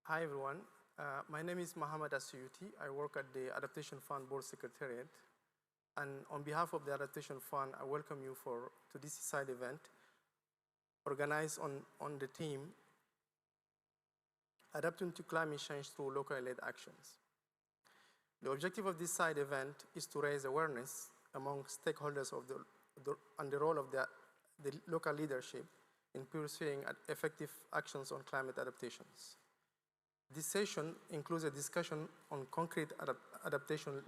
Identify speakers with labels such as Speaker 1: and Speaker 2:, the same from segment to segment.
Speaker 1: Hi everyone, my name is Mohamed Asuyuti. I work at the Adaptation Fund Board Secretariat. And on behalf of the Adaptation Fund, I welcome you to this side event organized on the theme, Adapting to Climate Change Through Local-led Actions. The objective of this side event is to raise awareness among stakeholders of and the role of the local leadership in pursuing effective actions on climate adaptations. This session includes a discussion on concrete adaptation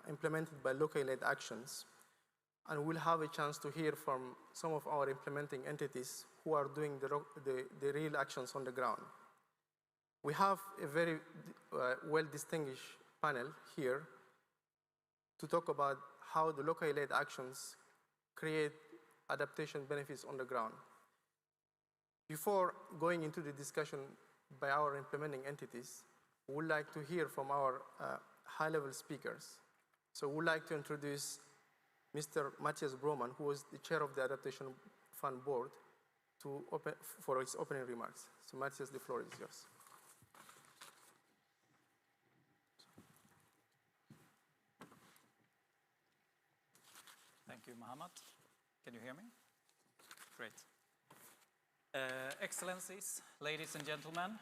Speaker 1: implemented by local-led actions, and we'll have a chance to hear from some of our implementing entities who are doing the real actions on the ground. We have a very well-distinguished panel here to talk about how the local-led actions create adaptation benefits on the ground. Before going into the discussion by our implementing entities, we would like to hear from our high-level speakers. So we would like to introduce Mr. Matthias Broman, who is the chair of the Adaptation Fund Board, for his opening remarks. So Matthias, the floor is yours.
Speaker 2: Thank you, Mohammed. Can you hear me? Great. Excellencies, ladies and gentlemen,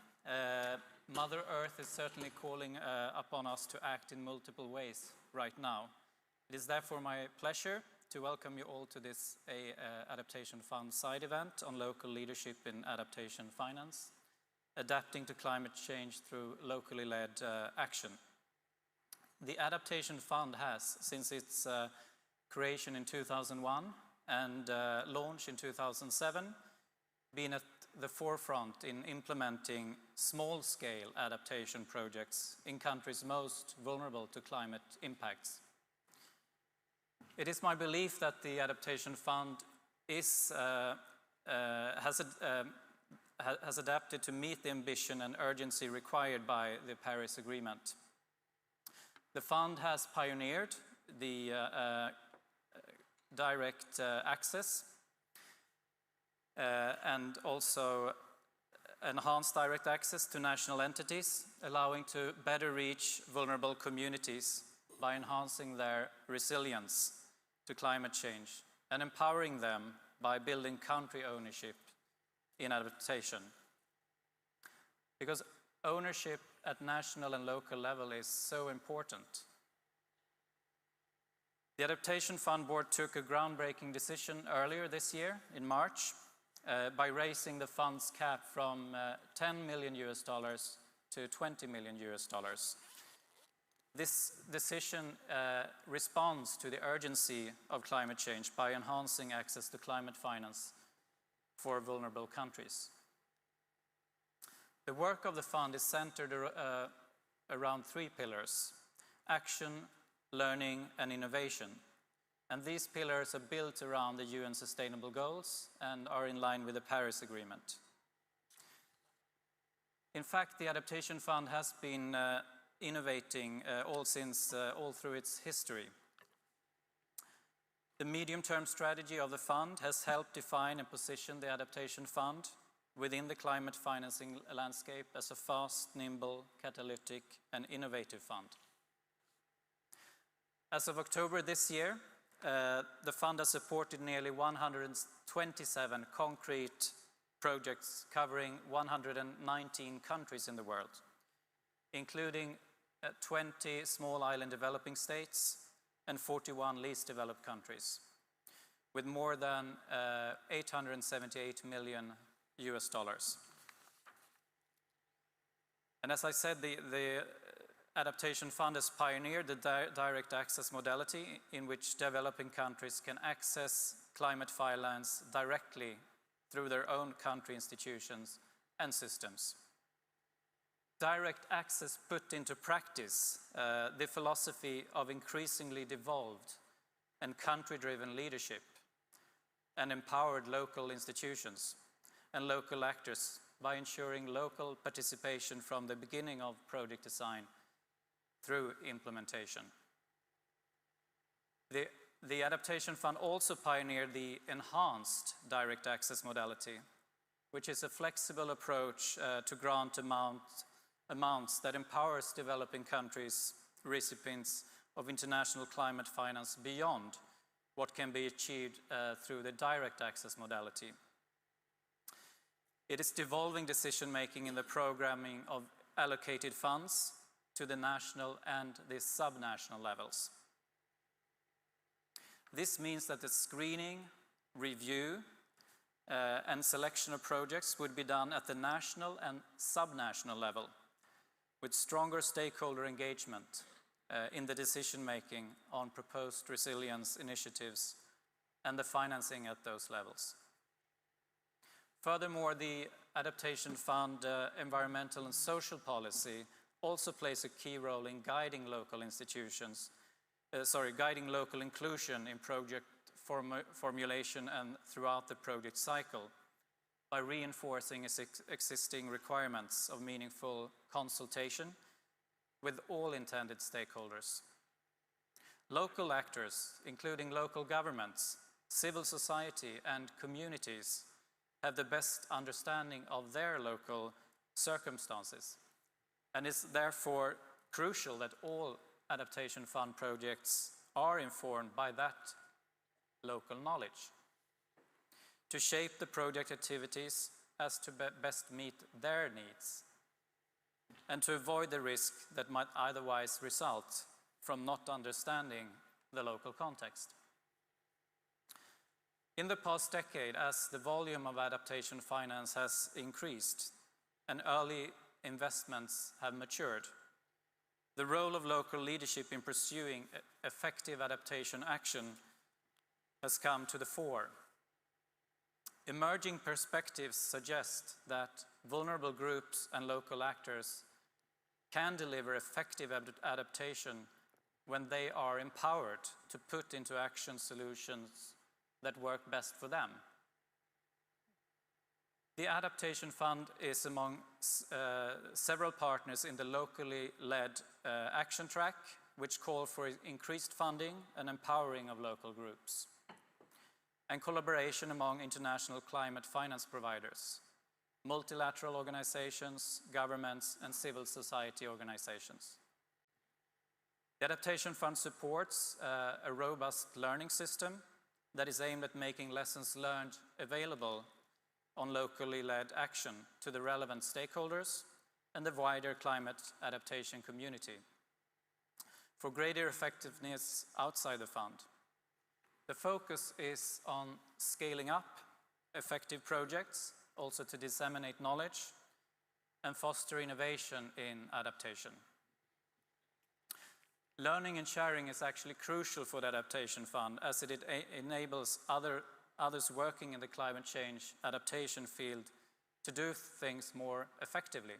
Speaker 2: Mother Earth is certainly calling upon us to act in multiple ways right now. It is therefore my pleasure to welcome you all to this Adaptation Fund side event on local leadership in adaptation finance, adapting to climate change through locally led action. The Adaptation Fund has, since its creation in 2001 and launch in 2007, been at the forefront in implementing small-scale adaptation projects in countries most vulnerable to climate impacts. It is my belief that the Adaptation Fund has adapted to meet the ambition and urgency required by the Paris Agreement. The fund has pioneered the direct access and also enhanced direct access to national entities, allowing to better reach vulnerable communities by enhancing their resilience to climate change and empowering them by building country ownership in adaptation. Because ownership at national and local level is so important. The Adaptation Fund Board took a groundbreaking decision earlier this year in March by raising the fund's cap from $10 million to $20 million. This decision responds to the urgency of climate change by enhancing access to climate finance for vulnerable countries. The work of the fund is centered around three pillars: action, learning, and innovation. And these pillars are built around the UN Sustainable Goals and are in line with the Paris Agreement. In fact, the Adaptation Fund has been innovating all through its history. The medium-term strategy of the fund has helped define and position the Adaptation Fund within the climate financing landscape as a fast, nimble, catalytic, and innovative fund. As of October this year, the fund has supported nearly 127 concrete projects covering 119 countries in the world, including 20 small island developing states and 41 least developed countries, with more than $878 million. And as I said, the Adaptation Fund has pioneered the direct access modality in which developing countries can access climate finance directly through their own country institutions and systems. Direct access put into practice the philosophy of increasingly devolved and country-driven leadership and empowered local institutions and local actors by ensuring local participation from the beginning of project design through implementation. The Adaptation Fund also pioneered the enhanced direct access modality, which is a flexible approach to grant amounts that empowers developing countries, recipients of international climate finance beyond what can be achieved through the direct access modality. It is devolving decision-making in the programming of allocated funds to the national and the subnational levels. This means that the screening, review, and selection of projects would be done at the national and subnational level, with stronger stakeholder engagement in the decision-making on proposed resilience initiatives and the financing at those levels. Furthermore, the Adaptation Fund environmental and social policy also plays a key role in guiding local institutions, guiding local inclusion in project formulation and throughout the project cycle by reinforcing existing requirements of meaningful consultation with all intended stakeholders. Local actors, including local governments, civil society, and communities, have the best understanding of their local circumstances, and it's therefore crucial that all Adaptation Fund projects are informed by that local knowledge to shape the project activities as to best meet their needs and to avoid the risk that might otherwise result from not understanding the local context. In the past decade, as the volume of adaptation finance has increased and early investments have matured, the role of local leadership in pursuing effective adaptation action has come to the fore. Emerging perspectives suggest that vulnerable groups and local actors can deliver effective adaptation when they are empowered to put into action solutions that work best for them. The Adaptation Fund is among several partners in the locally led action track, which call for increased funding and empowering of local groups, and collaboration among international climate finance providers, multilateral organizations, governments, and civil society organizations. The Adaptation Fund supports a robust learning system that is aimed at making lessons learned available on locally led action to the relevant stakeholders and the wider climate adaptation community for greater effectiveness outside the fund. The focus is on scaling up effective projects, also to disseminate knowledge and foster innovation in adaptation. Learning and sharing is actually crucial for the Adaptation Fund, as it enables others working in the climate change adaptation field to do things more effectively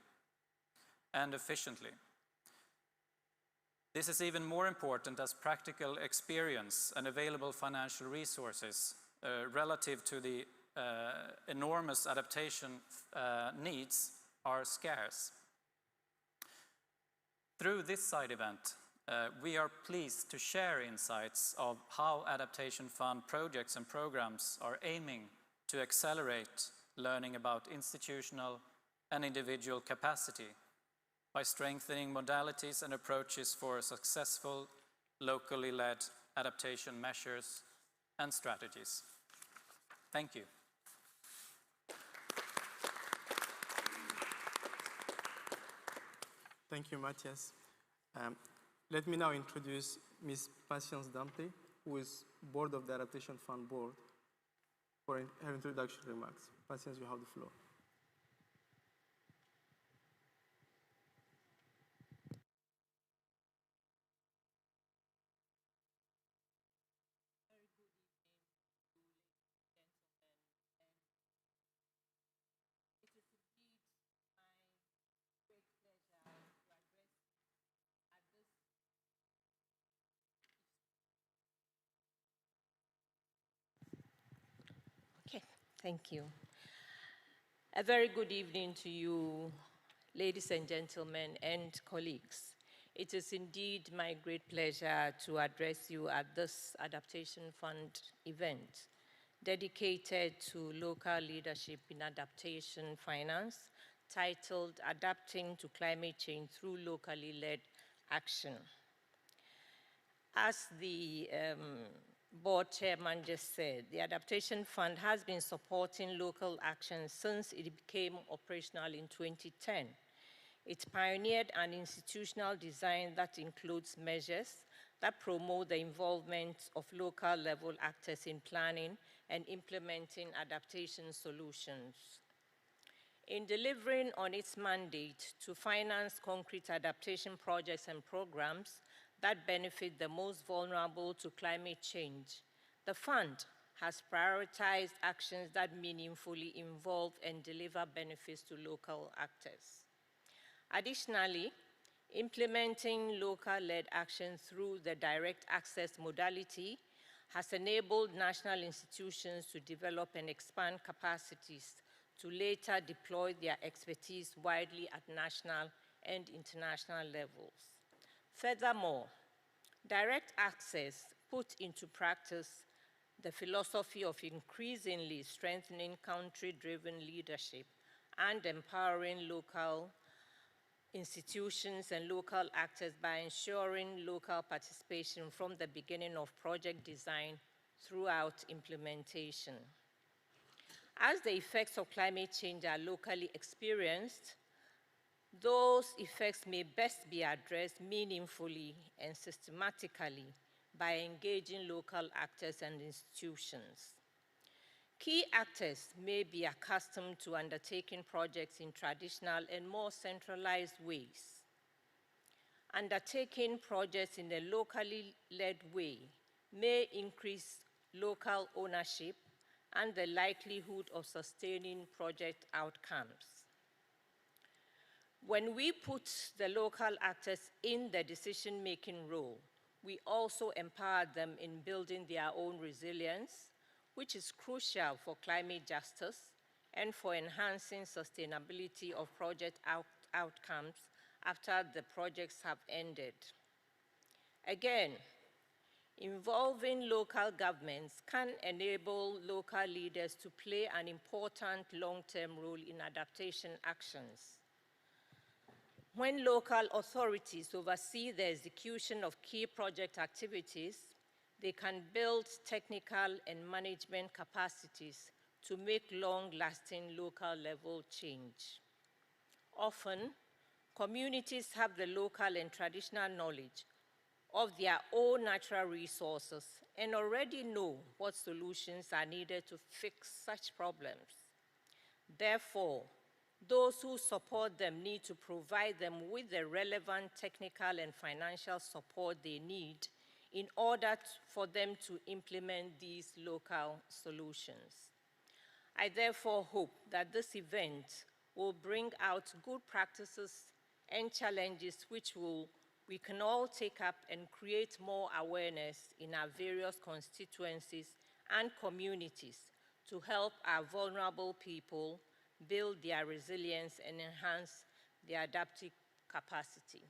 Speaker 2: and efficiently. This is even more important as practical experience and available financial resources relative to the enormous adaptation needs are scarce. Through this side event, we are pleased to share insights of how Adaptation Fund projects and programs are aiming to accelerate learning about institutional and individual capacity by strengthening modalities and approaches for successful, locally led adaptation measures and strategies. Thank you.
Speaker 1: Thank you, Matthias. Let me now introduce Ms. Patience Damte, who is Board of the Adaptation Fund Board, for her introductory remarks. Patience, you have the floor.
Speaker 3: Thank you. A very good evening to you, ladies and gentlemen, and colleagues. It is indeed my great pleasure to address you at this Adaptation Fund event. dedicated to local leadership in adaptation finance, titled Adapting to Climate Change Through Locally Led Action. As the board chairman just said, the Adaptation Fund has been supporting local action since it became operational in 2010. It pioneered an institutional design that includes measures that promote the involvement of local level actors in planning and implementing adaptation solutions. In delivering on its mandate to finance concrete adaptation projects and programs that benefit the most vulnerable to climate change, the fund has prioritized actions that meaningfully involve and deliver benefits to local actors. Additionally, implementing local-led action through the direct access modality has enabled national institutions to develop and expand capacities to later deploy their expertise widely at national and international levels. Furthermore, direct access put into practice the philosophy of increasingly strengthening country-driven leadership and empowering local institutions and local actors by ensuring local participation from the beginning of project design throughout implementation. As the effects of climate change are locally experienced, those effects may best be addressed meaningfully and systematically by engaging local actors and institutions. Key actors may be accustomed to undertaking projects in traditional and more centralized ways. Undertaking projects in a locally led way may increase local ownership and the likelihood of sustaining project outcomes. When we put the local actors in the decision-making role, we also empower them in building their own resilience, which is crucial for climate justice and for enhancing sustainability of project outcomes after the projects have ended. Again, involving local governments can enable local leaders to play an important long-term role in adaptation actions. When local authorities oversee the execution of key project activities, they can build technical and management capacities to make long-lasting local-level change. Often, communities have the local and traditional knowledge of their own natural resources and already know what solutions are needed to fix such problems. Therefore, those who support them need to provide them with the relevant technical and financial support they need in order for them to implement these local solutions. I therefore hope that this event will bring out good practices and challenges which we can all take up and create more awareness in our various constituencies and communities to help our vulnerable people build their resilience and enhance their adaptive capacity.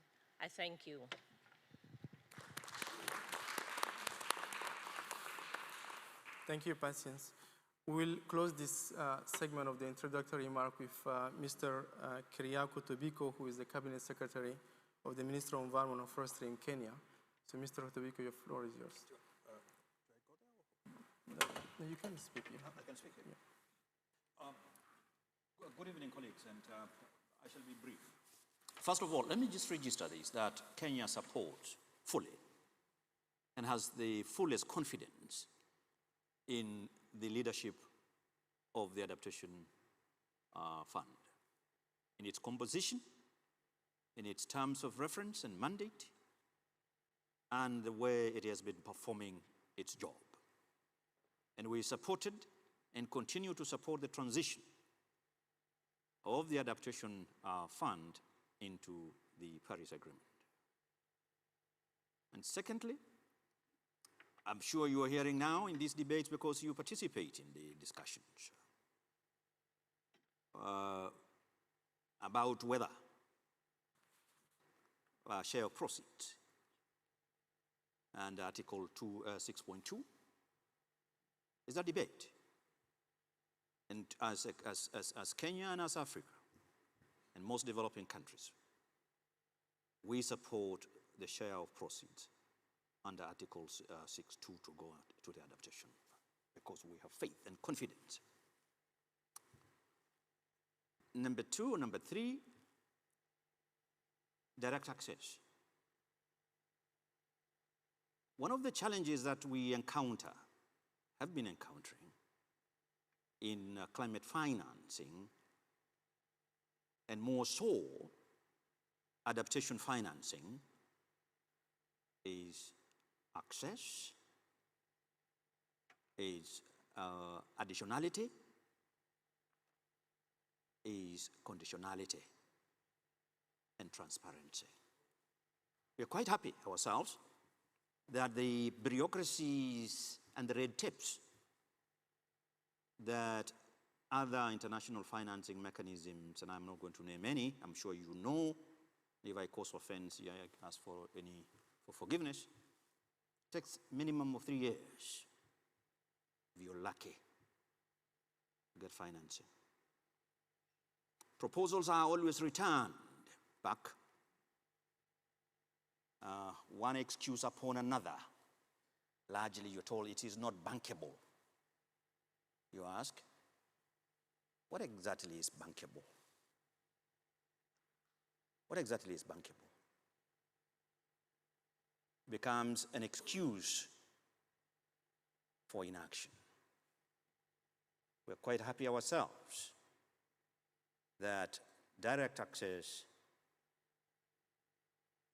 Speaker 3: I thank you.
Speaker 1: Thank you, Patience. We will close this segment of the introductory remark with Mr. Keriako Tobiko, who is the Cabinet Secretary of the Ministry of Environment and Forestry in Kenya. So, Mr. Tobiko, your floor is yours.
Speaker 4: Do I go there?
Speaker 1: No, you can speak. Yeah.
Speaker 4: I can speak.
Speaker 1: Yeah.
Speaker 4: Good evening, colleagues, and I shall be brief. First of all, let me just register this, that Kenya supports fully and has the fullest confidence in the leadership of the Adaptation Fund, in its composition, in its terms of reference and mandate, and the way it has been performing its job. And we supported and continue to support the transition of the Adaptation Fund into the Paris Agreement. And secondly, I'm sure you are hearing now in these debates because you participate in the discussions about whether share of proceeds and Article 6.2 is a debate. And as Kenya and as Africa, and most developing countries, we support the share of proceeds under Article 6.2 to go to the Adaptation Fund because we have faith and confidence. Number three, direct access. One of the challenges that we have been encountering in climate financing, and more so adaptation financing, is access, is additionality, is conditionality, and transparency. We're quite happy ourselves that the bureaucracies and the red tapes that other international financing mechanisms, and I'm not going to name any, I'm sure you know, if I cause offense, I ask for forgiveness, takes minimum of 3 years if you're lucky to get financing. Proposals are always returned back, one excuse upon another. Largely, you're told it is not bankable. You ask, what exactly is bankable? What exactly is bankable? Becomes an excuse for inaction. We're quite happy ourselves that direct access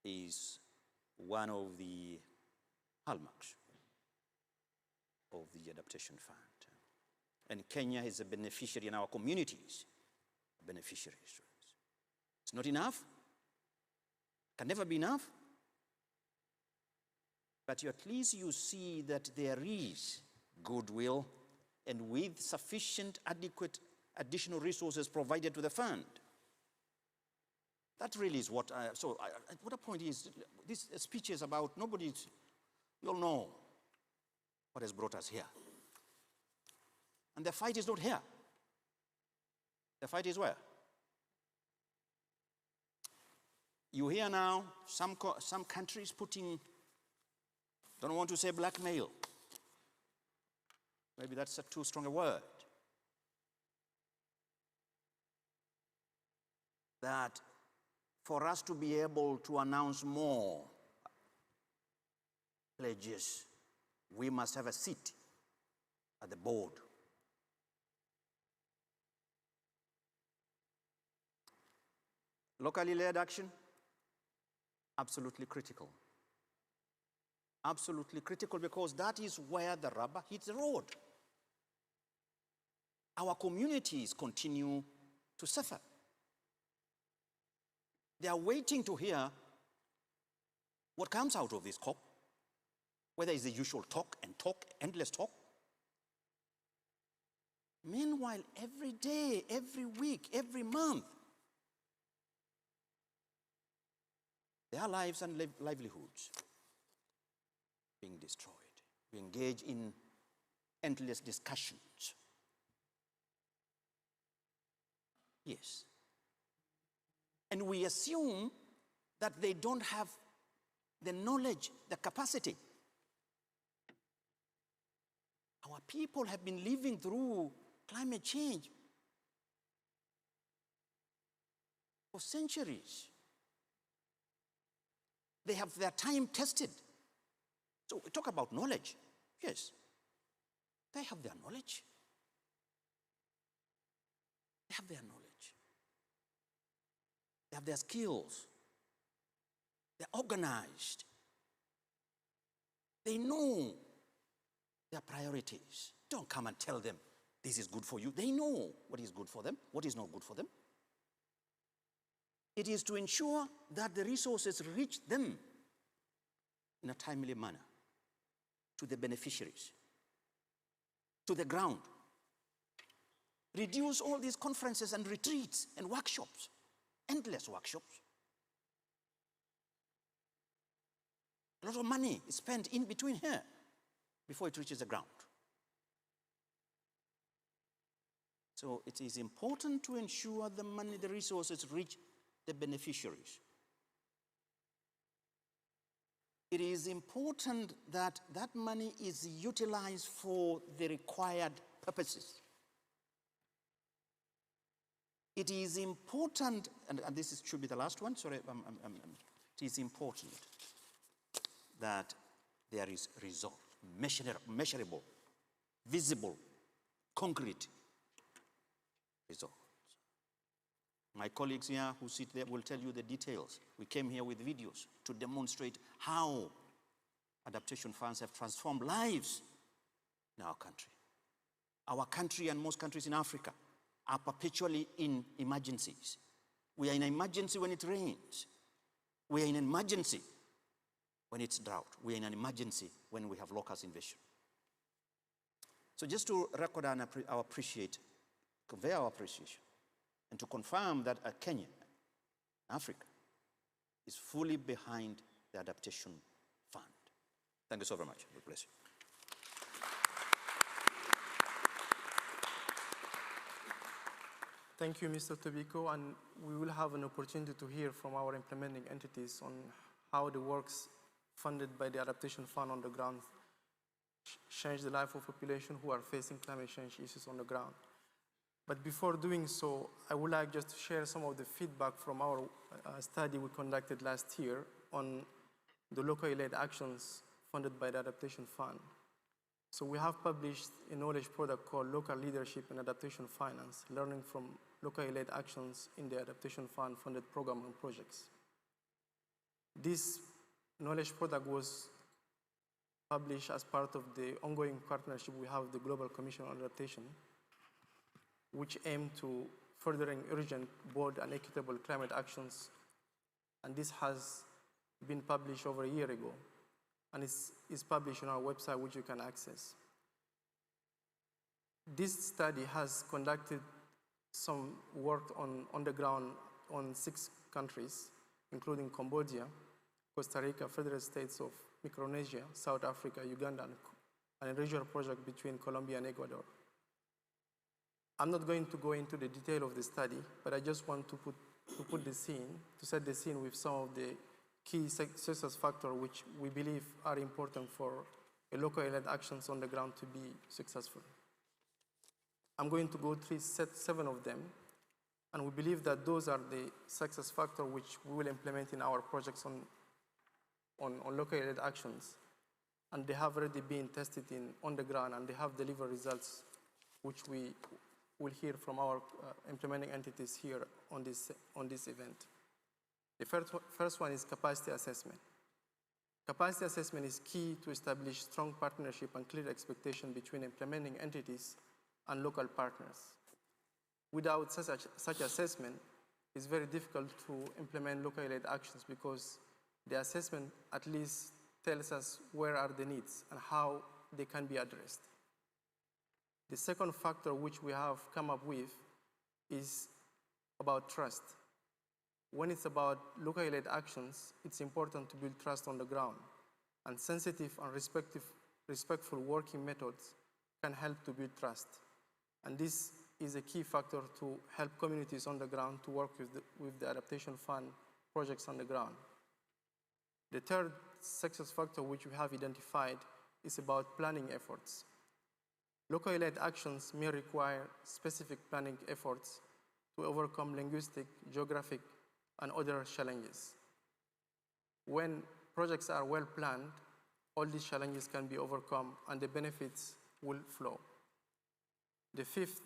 Speaker 4: is one of the hallmarks of the Adaptation Fund. And Kenya is a beneficiary, and our communities are beneficiaries. It's not enough, can never be enough, but at least you see that there is goodwill, and with sufficient, adequate, additional resources provided to the fund. That really is what what the point is, this speech is about we all know what has brought us here. And the fight is not here. The fight is where? You hear now some countries putting, don't want to say blackmail. Maybe that's too strong a word. That for us to be able to announce more pledges, we must have a seat at the board. Locally led action, absolutely critical. Absolutely critical, because that is where the rubber hits the road. Our communities continue to suffer. They are waiting to hear what comes out of this COP, whether it's the usual talk, endless talk. Meanwhile, every day, every week, every month, their lives and livelihoods being destroyed. We engage in endless discussions. Yes. And we assume that they don't have the knowledge, the capacity. Our people have been living through climate change for centuries. They have their time tested. So we talk about knowledge. Yes, they have their knowledge. They have their knowledge. They have their skills. They're organized. They know their priorities. Don't come and tell them this is good for you. They know what is good for them, what is not good for them. It is to ensure that the resources reach them in a timely manner, to the beneficiaries, to the ground. Reduce all these conferences and retreats and workshops, endless workshops. A lot of money is spent in between here before it reaches the ground. So it is important to ensure the money, the resources reach the beneficiaries. It is important that that money is utilized for the required purposes. It is important, and this should be the last one, sorry, it is important that there is result, measurable, visible, concrete results. My colleagues here who sit there will tell you the details. We came here with videos to demonstrate how adaptation funds have transformed lives in our country. Our country and most countries in Africa are perpetually in emergencies. We are in an emergency when it rains. We are in an emergency when it's drought. We are in an emergency when we have locust invasion. So just to record our appreciation, convey our appreciation, and to confirm that Kenya, Africa, is fully behind the Adaptation Fund. Thank you so very much. God bless you.
Speaker 1: Thank you, Mr. Tobiko, and we will have an opportunity to hear from our implementing entities on how the works funded by the Adaptation Fund on the ground change the life of population who are facing climate change issues on the ground. But before doing so, I would like just to share some of the feedback from our study we conducted last year on the locally led actions funded by the Adaptation Fund. So we have published a knowledge product called Local Leadership and Adaptation Finance, learning from locally led actions in the Adaptation Fund funded program and projects. This knowledge product was published as part of the ongoing partnership we have with the Global Commission on Adaptation, which aim to furthering urgent, bold, and equitable climate actions. And this has been published over a year ago, and is published on our website, which you can access. This study has conducted some work on the ground on 6 countries, including Cambodia, Costa Rica, Federal States of Micronesia, South Africa, Uganda, and a regional project between Colombia and Ecuador. I'm not going to go into the detail of the study, but I just want to put the scene, to set the scene with some of the key success factors which we believe are important for a locally led actions on the ground to be successful. I'm going to go through 7 of them, and we believe that those are the success factors which we will implement in our projects on locally led actions. And they have already been tested on the ground, and they have delivered results which we will hear from our implementing entities here on this event. The first one is capacity assessment. Capacity assessment is key to establish strong partnership and clear expectation between implementing entities and local partners. Without such assessment, it's very difficult to implement locally led actions because the assessment at least tells us where are the needs and how they can be addressed. The second factor which we have come up with is about trust. When it's about locally led actions, it's important to build trust on the ground, and sensitive and respectful working methods can help to build trust. And this is a key factor to help communities on the ground to work with the Adaptation Fund projects on the ground. The third success factor which we have identified is about planning efforts. Locally led actions may require specific planning efforts to overcome linguistic, geographic, and other challenges. When projects are well planned, all these challenges can be overcome and the benefits will flow. The fifth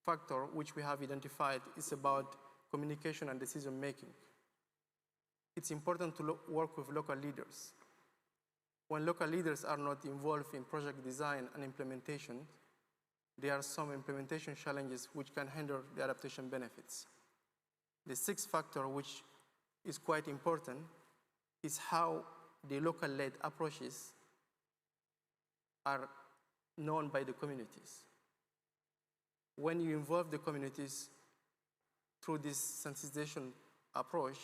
Speaker 1: factor which we have identified is about communication and decision making. It's important to work with local leaders. When local leaders are not involved in project design and implementation, there are some implementation challenges which can hinder the adaptation benefits. The sixth factor, which is quite important, is how the local-led approaches are known by the communities. When you involve the communities through this sensitization approach,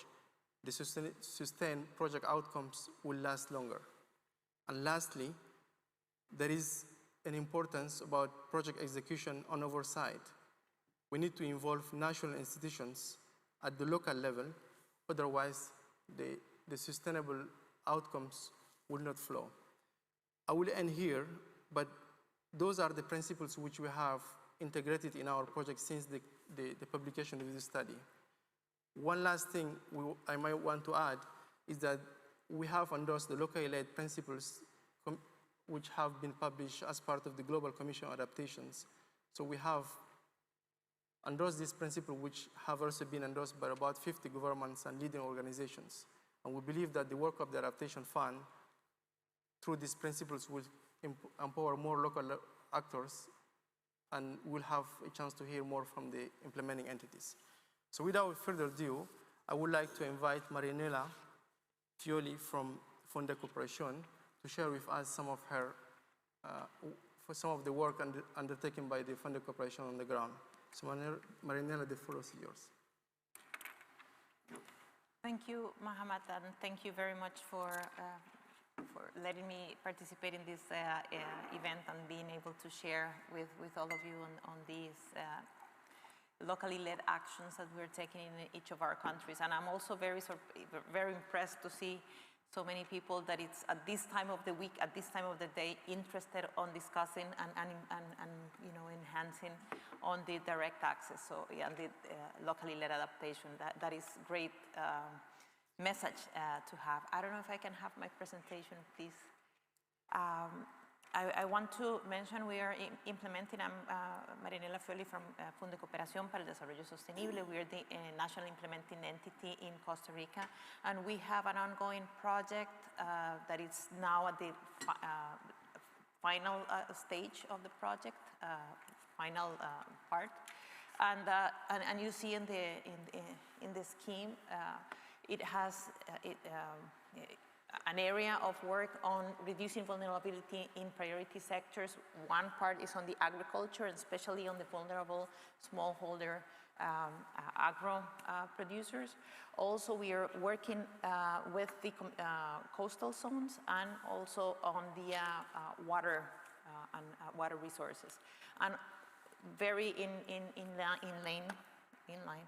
Speaker 1: the sustained project outcomes will last longer. And lastly, there is and importance about project execution and oversight. We need to involve national institutions at the local level, otherwise the sustainable outcomes will not flow. I will end here, but those are the principles which we have integrated in our project since the publication of this study. One last thing I might want to add is that we have endorsed the locally led principles which have been published as part of the Global Commission on Adaptations. So we have endorsed this principle, which have also been endorsed by about 50 governments and leading organizations. And we believe that the work of the Adaptation Fund, through these principles, will empower more local actors, and we'll have a chance to hear more from the implementing entities. So without further ado, I would like to invite Marinella Fioli from Fonda Corporation to share with us some of her, some of the work undertaken by the Fonda Corporation on the ground. So Marinella, the floor is yours.
Speaker 5: Thank you, Mohammed, and thank you very much for letting me participate in this event and being able to share with all of you on these locally led actions that we're taking in each of our countries. And I'm also very impressed to see so many people that it's at this time of the week, at this time of the day, interested on discussing and you know, enhancing on the direct access. So yeah, the locally led adaptation, that is great message to have. I don't know if I can have my presentation, please. I want to mention we are implementing, I'm Marinella Fioli from Fondo de Cooperación para el Desarrollo Sostenible. We are the national implementing entity in Costa Rica, and we have an ongoing project that is now at the final stage of the project, final part. And you see in the scheme, it has an area of work on reducing vulnerability in priority sectors. One part is on the agriculture, and especially on the vulnerable smallholder agro producers. Also, we are working with the coastal zones and also on the water and water resources, and very in line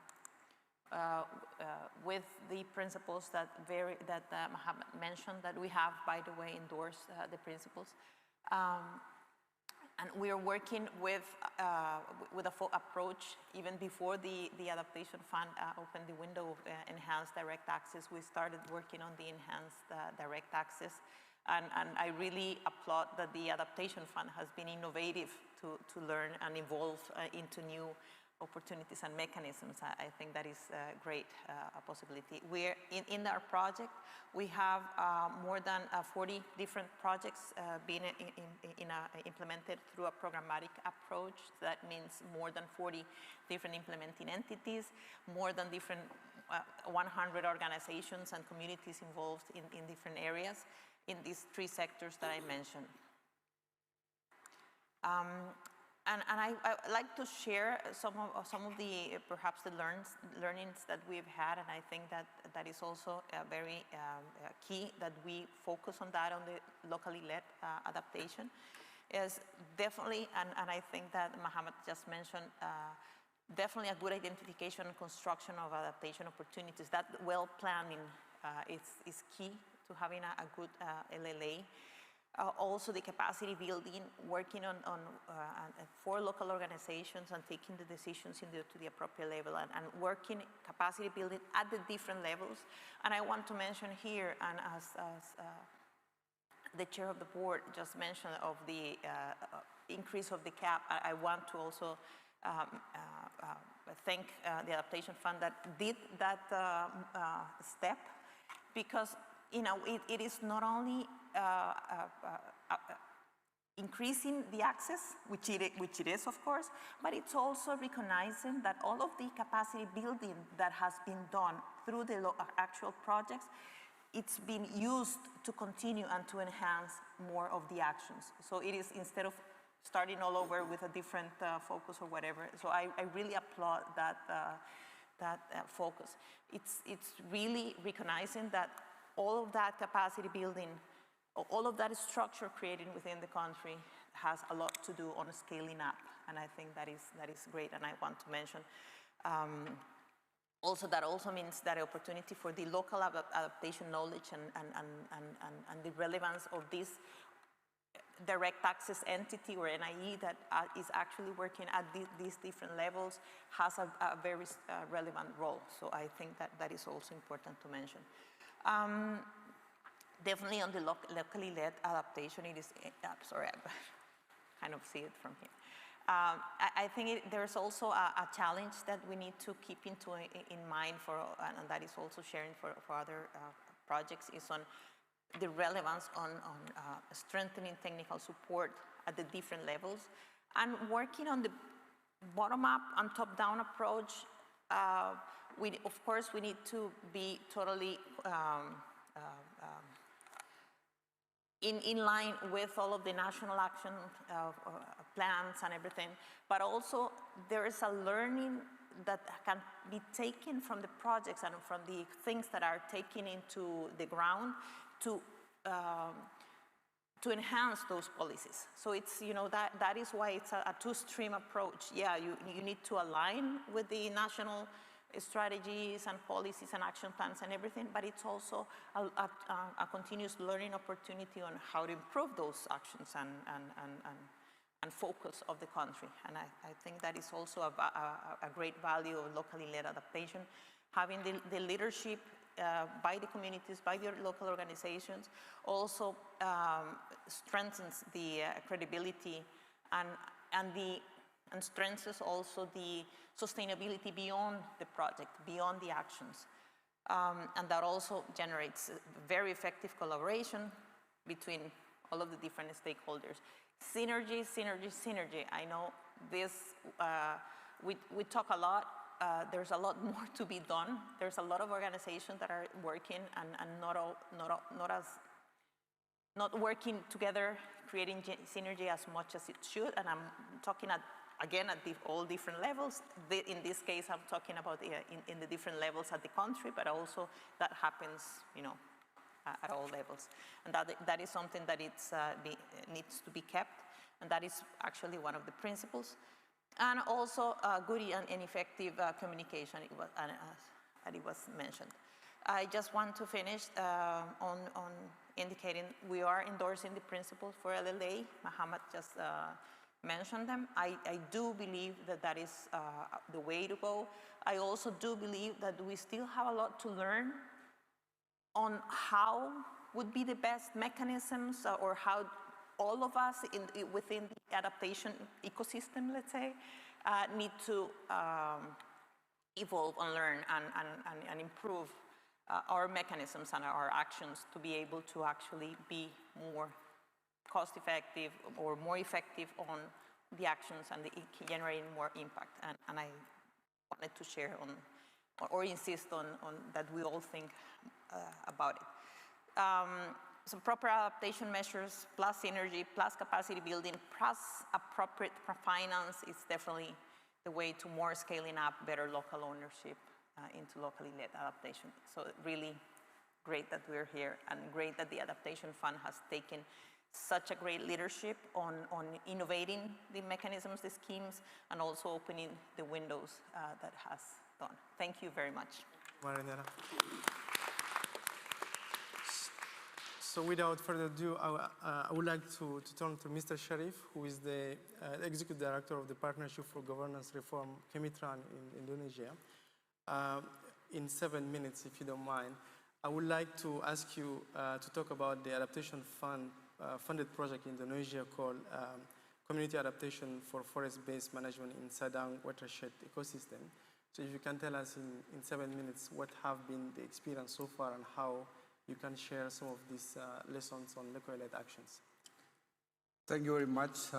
Speaker 5: with the principles that Mohammed mentioned, that we have, by the way, endorsed the principles. And we are working with a full approach. Even before the Adaptation Fund opened the window of enhanced direct access, we started working on the enhanced direct access. And I really applaud that the Adaptation Fund has been innovative to learn and evolve into new opportunities and mechanisms. I think that is a great possibility. We're in our project, we have more than 40 different projects being implemented through a programmatic approach. That means more than 40 different implementing entities, more than 100 organizations and communities involved in different areas in these three sectors that I mentioned. And I like to share some of the perhaps the learnings that we've had, and I think that is also very key that we focus on that, on the locally led adaptation. Is definitely, and I think that Mohammed just mentioned, definitely a good identification and construction of adaptation opportunities. That well planning is key to having a good LLA. Also the capacity building, working on for local organizations and taking the decisions to the appropriate level, and working capacity building at the different levels. And I want to mention here, and as the chair of the board just mentioned, of the increase of the cap, I want to also thank the Adaptation Fund that did that step, because it is not only increasing the access, which it is, of course, but it's also recognizing that all of the capacity building that has been done through the actual projects, it's been used to continue and to enhance more of the actions. So it is, instead of starting all over with a different focus or whatever. So I really applaud that focus. It's really recognizing that all of that capacity building, all of that structure created within the country has a lot to do on scaling up, and I think that is great, and I want to mention also that also means that opportunity for the local adaptation knowledge and the relevance of this direct access entity or NIE that is actually working at these different levels has a very relevant role. So I think that is also important to mention. Definitely on the locally led adaptation, it is, sorry, I kind of see it from here. I think there's also a challenge that we need to keep in mind and that is also sharing for other projects, is on the relevance on strengthening technical support at the different levels and working on the bottom-up and top-down approach. Of course, we need to be totally in line with all of the national action plans and everything, but also there is a learning that can be taken from the projects and from the things that are taken into the ground to enhance those policies. So it's, you know, that is why it's a two-stream approach. Yeah, you need to align with the national strategies and policies and action plans and everything, but it's also a continuous learning opportunity on how to improve those actions and focus of the country. And I think that is also a great value of locally led adaptation. Having the leadership by the communities, by the local organizations, also strengthens the credibility and strengthens also the sustainability beyond the project, beyond the actions. And that also generates very effective collaboration between all of the different stakeholders. Synergy, synergy, synergy. I know this, we talk a lot. There's a lot more to be done. There's a lot of organizations that are working and not working together, creating synergy as much as it should. And I'm talking again at all different levels. In this case, I'm talking about in the different levels at the country, but also that happens, you know, at all levels. And that is something that needs to be kept, and that is actually one of the principles. And also good and effective communication, it was mentioned. I just want to finish on indicating we are endorsing the principles for LLA. Mohammed just mentioned them. I do believe that is the way to go. I also do believe that we still have a lot to learn on how would be the best mechanisms or how all of us within the adaptation ecosystem, let's say, need to evolve and learn and improve our mechanisms and our actions to be able to actually be more cost effective or more effective on the actions and generating more impact. And I wanted to share on or insist on that we all think about it. So proper adaptation measures, plus synergy, plus capacity building, plus appropriate finance is definitely the way to more scaling up better local ownership into locally led adaptation. So really great that we're here, and great that the Adaptation Fund has taken such a great leadership on innovating the mechanisms, the schemes, and also opening the windows that has done. Thank you very much.
Speaker 1: Marinela. So without further ado, I would like to turn to Mr. Sharif, who is the Executive Director of the Partnership for Governance Reform, Kemitran in Indonesia. In 7 minutes, if you don't mind, I would like to ask you to talk about the Adaptation Fund funded project in Indonesia called Community Adaptation for Forest-Based Management in Sadang Watershed Ecosystem. So if you can tell us in 7 minutes what have been the experience so far and how you can share some of these lessons on localized actions.
Speaker 6: Thank you very much.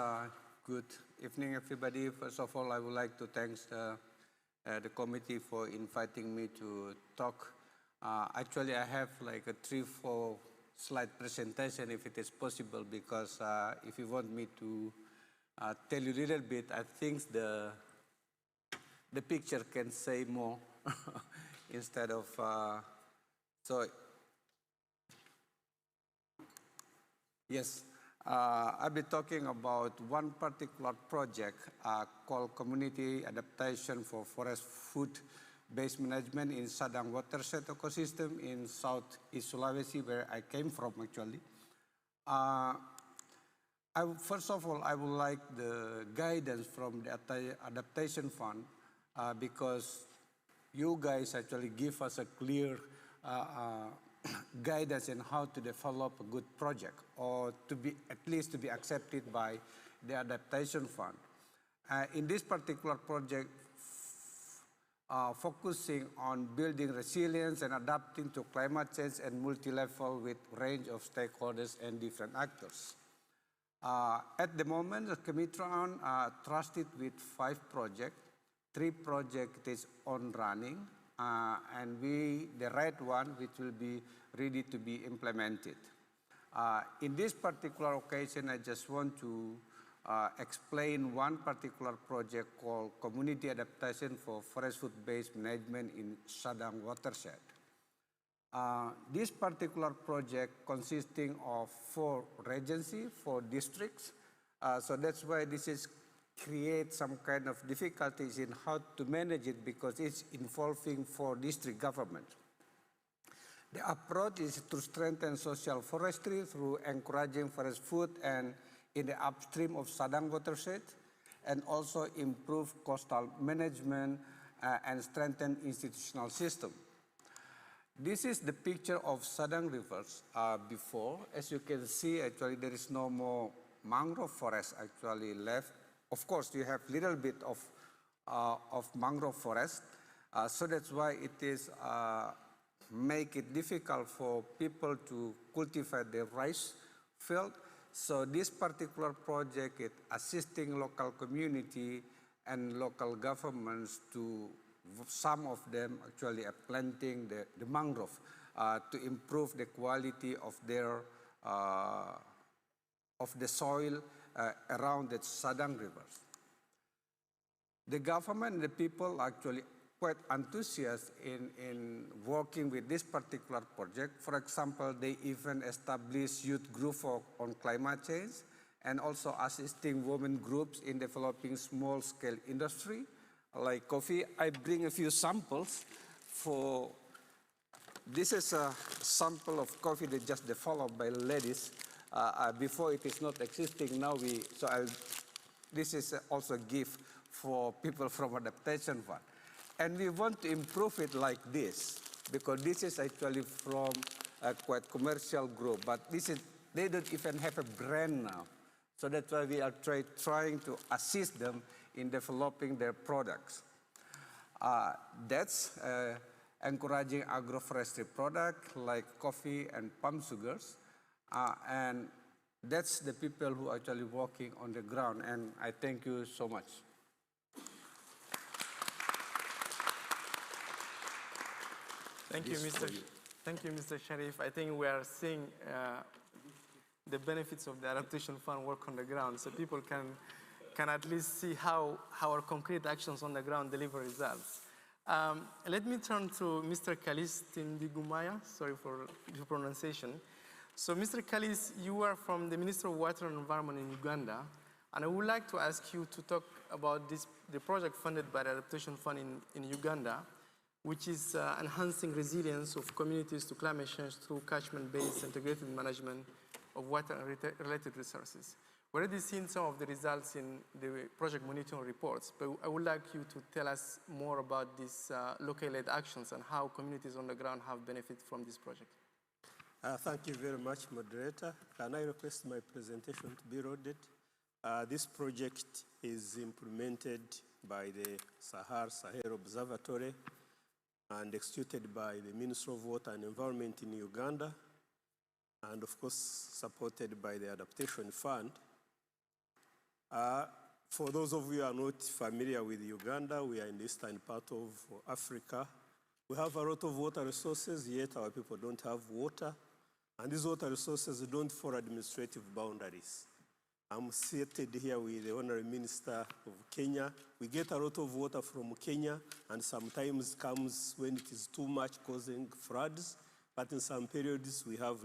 Speaker 6: Good evening, everybody. First of all, I would like to thank the committee for inviting me to talk. Actually, I have like a 3-4 slide presentation if it is possible, because if you want me to tell you a little bit, I think the picture can say more instead of, so yes. I'll be talking about one particular project called Community Adaptation for Forest Food-Based Management in Sadang Watershed Ecosystem in Southeast Sulawesi, where I came from actually. First of all, I would like the guidance from the Adaptation Fund because you guys actually give us a clear guidance in how to develop a good project or to be, at least to be accepted by the Adaptation Fund. In this particular project, focusing on building resilience and adapting to climate change and multi-level with range of stakeholders and different actors. At the moment, the Kementerian trusted with 5 projects. 3 projects is on running, and the red one, which will be ready to be implemented. In this particular occasion, I just want to explain one particular project called Community Adaptation for Forest Food-Based Management in Sadang Watershed. This particular project consisting of 4 regencies, 4 districts. So that's why this is create some kind of difficulties in how to manage it because it's involving 4 district governments. The approach is to strengthen social forestry through encouraging forest food and in the upstream of Sadang watershed, and also improve coastal management and strengthen institutional system. This is the picture of Sadang rivers before. As you can see, actually there is no more mangrove forest actually left. Of course, you have little bit of mangrove forest, so that's why it is make it difficult for people to cultivate their rice field. So this particular project is assisting local community and local governments to, some of them actually are planting the mangrove to improve the quality of their of the soil around the Sadang rivers. The government and the people actually quite enthusiastic in working with this particular project. For example, they even established youth group on climate change and also assisting women groups in developing small-scale industry like coffee. I bring a few samples for, this is a sample of coffee that just developed by ladies. Before it is not existing, now this is also a gift for people from Adaptation Fund. And we want to improve it like this, because this is actually from a quite commercial group, but they don't even have a brand now. So that's why we are trying to assist them in developing their products. That's encouraging agroforestry products like coffee and palm sugars. And that's the people who are actually working on the ground, and I thank you so much.
Speaker 1: Thank you, Mr. Sharif. I think we are seeing the benefits of the Adaptation Fund work on the ground, so people can at least see how our concrete actions on the ground deliver results. Let me turn to Mr. Kalis Tindigumaya, sorry for the pronunciation. So, Mr. Kalis, you are from the Ministry of Water and Environment in Uganda, and I would like to ask you to talk about the project funded by the Adaptation Fund in Uganda, which is enhancing resilience of communities to climate change through catchment-based integrated management of water-related resources. We've already seen some of the results in the project monitoring reports, but I would like you to tell us more about these localized actions and how communities on the ground have benefited from this project.
Speaker 7: Thank you very much, moderator. Can I request my presentation to be recorded? This project is implemented by the Sahel Observatory and executed by the Ministry of Water and Environment in Uganda, and of course supported by the Adaptation Fund. For those of you who are not familiar with Uganda, we are in the eastern part of Africa. We have a lot of water resources, yet our people don't have water. And these water resources don't follow administrative boundaries. I'm seated here with the Honorary Minister of Kenya. We get a lot of water from Kenya, and sometimes comes when it is too much, causing floods. But in some periods, we have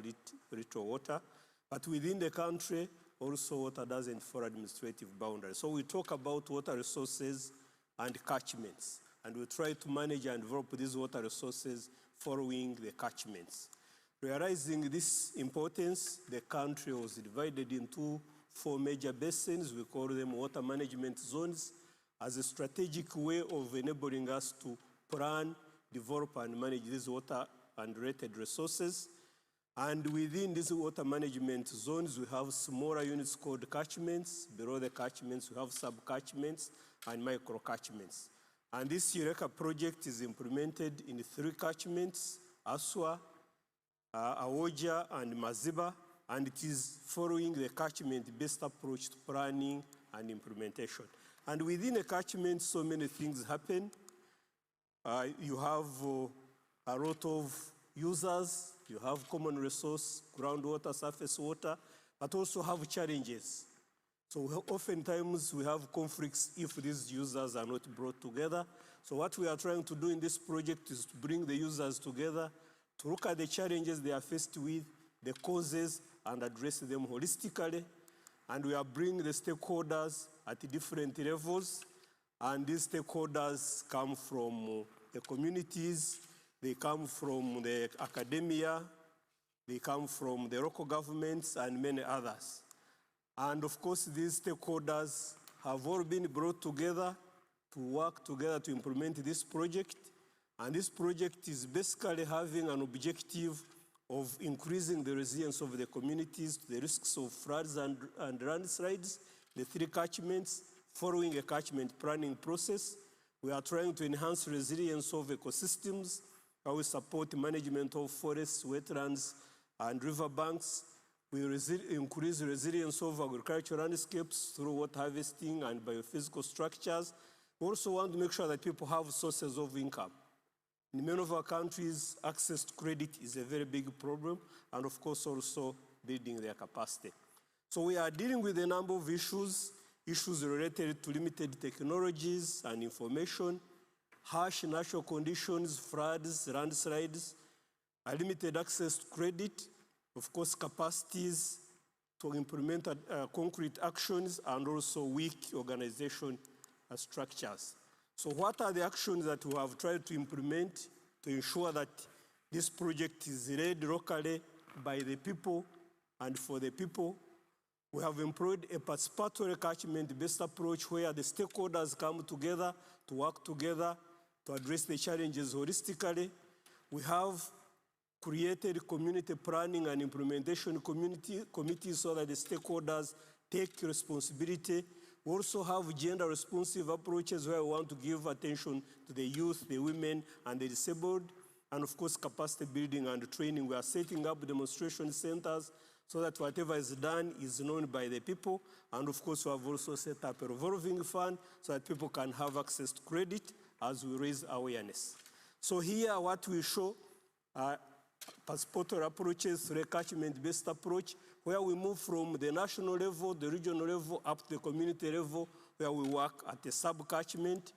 Speaker 7: little water. But within the country, also water doesn't follow administrative boundaries. So we talk about water resources and catchments, and we try to manage and develop these water resources following the catchments. Realizing this importance, the country was divided into 4 major basins. We call them water management zones, as a strategic way of enabling us to plan, develop, and manage these water and related resources. And within these water management zones, we have smaller units called catchments. Below the catchments, we have sub-catchments and micro-catchments. And this Eureka project is implemented in 3 catchments, Aswa, Awoja, and Maziba, and it is following the catchment-based approach to planning and implementation. And within a catchment, so many things happen. You have a lot of users, you have common resource, groundwater, surface water, but also have challenges. So oftentimes we have conflicts if these users are not brought together. So what we are trying to do in this project is to bring the users together, to look at the challenges they are faced with, the causes, and address them holistically. And we are bringing the stakeholders at different levels. And these stakeholders come from the communities, they come from the academia, they come from the local governments, and many others. And of course, these stakeholders have all been brought together to work together to implement this project. And this project is basically having an objective of increasing the resilience of the communities to the risks of floods and landslides, the 3 catchments, following a catchment planning process. We are trying to enhance resilience of ecosystems, how we support management of forests, wetlands, and riverbanks. We increase resilience of agricultural landscapes through water harvesting and biophysical structures. We also want to make sure that people have sources of income. In many of our countries, access to credit is a very big problem, and of course also building their capacity. So we are dealing with a number of issues related to limited technologies and information, harsh natural conditions, floods, landslides, limited access to credit, of course capacities to implement concrete actions, and also weak organization structures. So what are the actions that we have tried to implement to ensure that this project is led locally by the people and for the people? We have employed a participatory catchment-based approach where the stakeholders come together to work together to address the challenges holistically. We have created community planning and implementation committees so that the stakeholders take responsibility. We also have gender-responsive approaches where we want to give attention to the youth, the women, and the disabled. And of course, capacity building and training. We are setting up demonstration centers so that whatever is done is known by the people. And of course, we have also set up a revolving fund so that people can have access to credit as we raise awareness. So here, what we show are participatory approaches through a catchment-based approach, where we move from the national level, the regional level, up to the community level, where we work at the sub-catchment.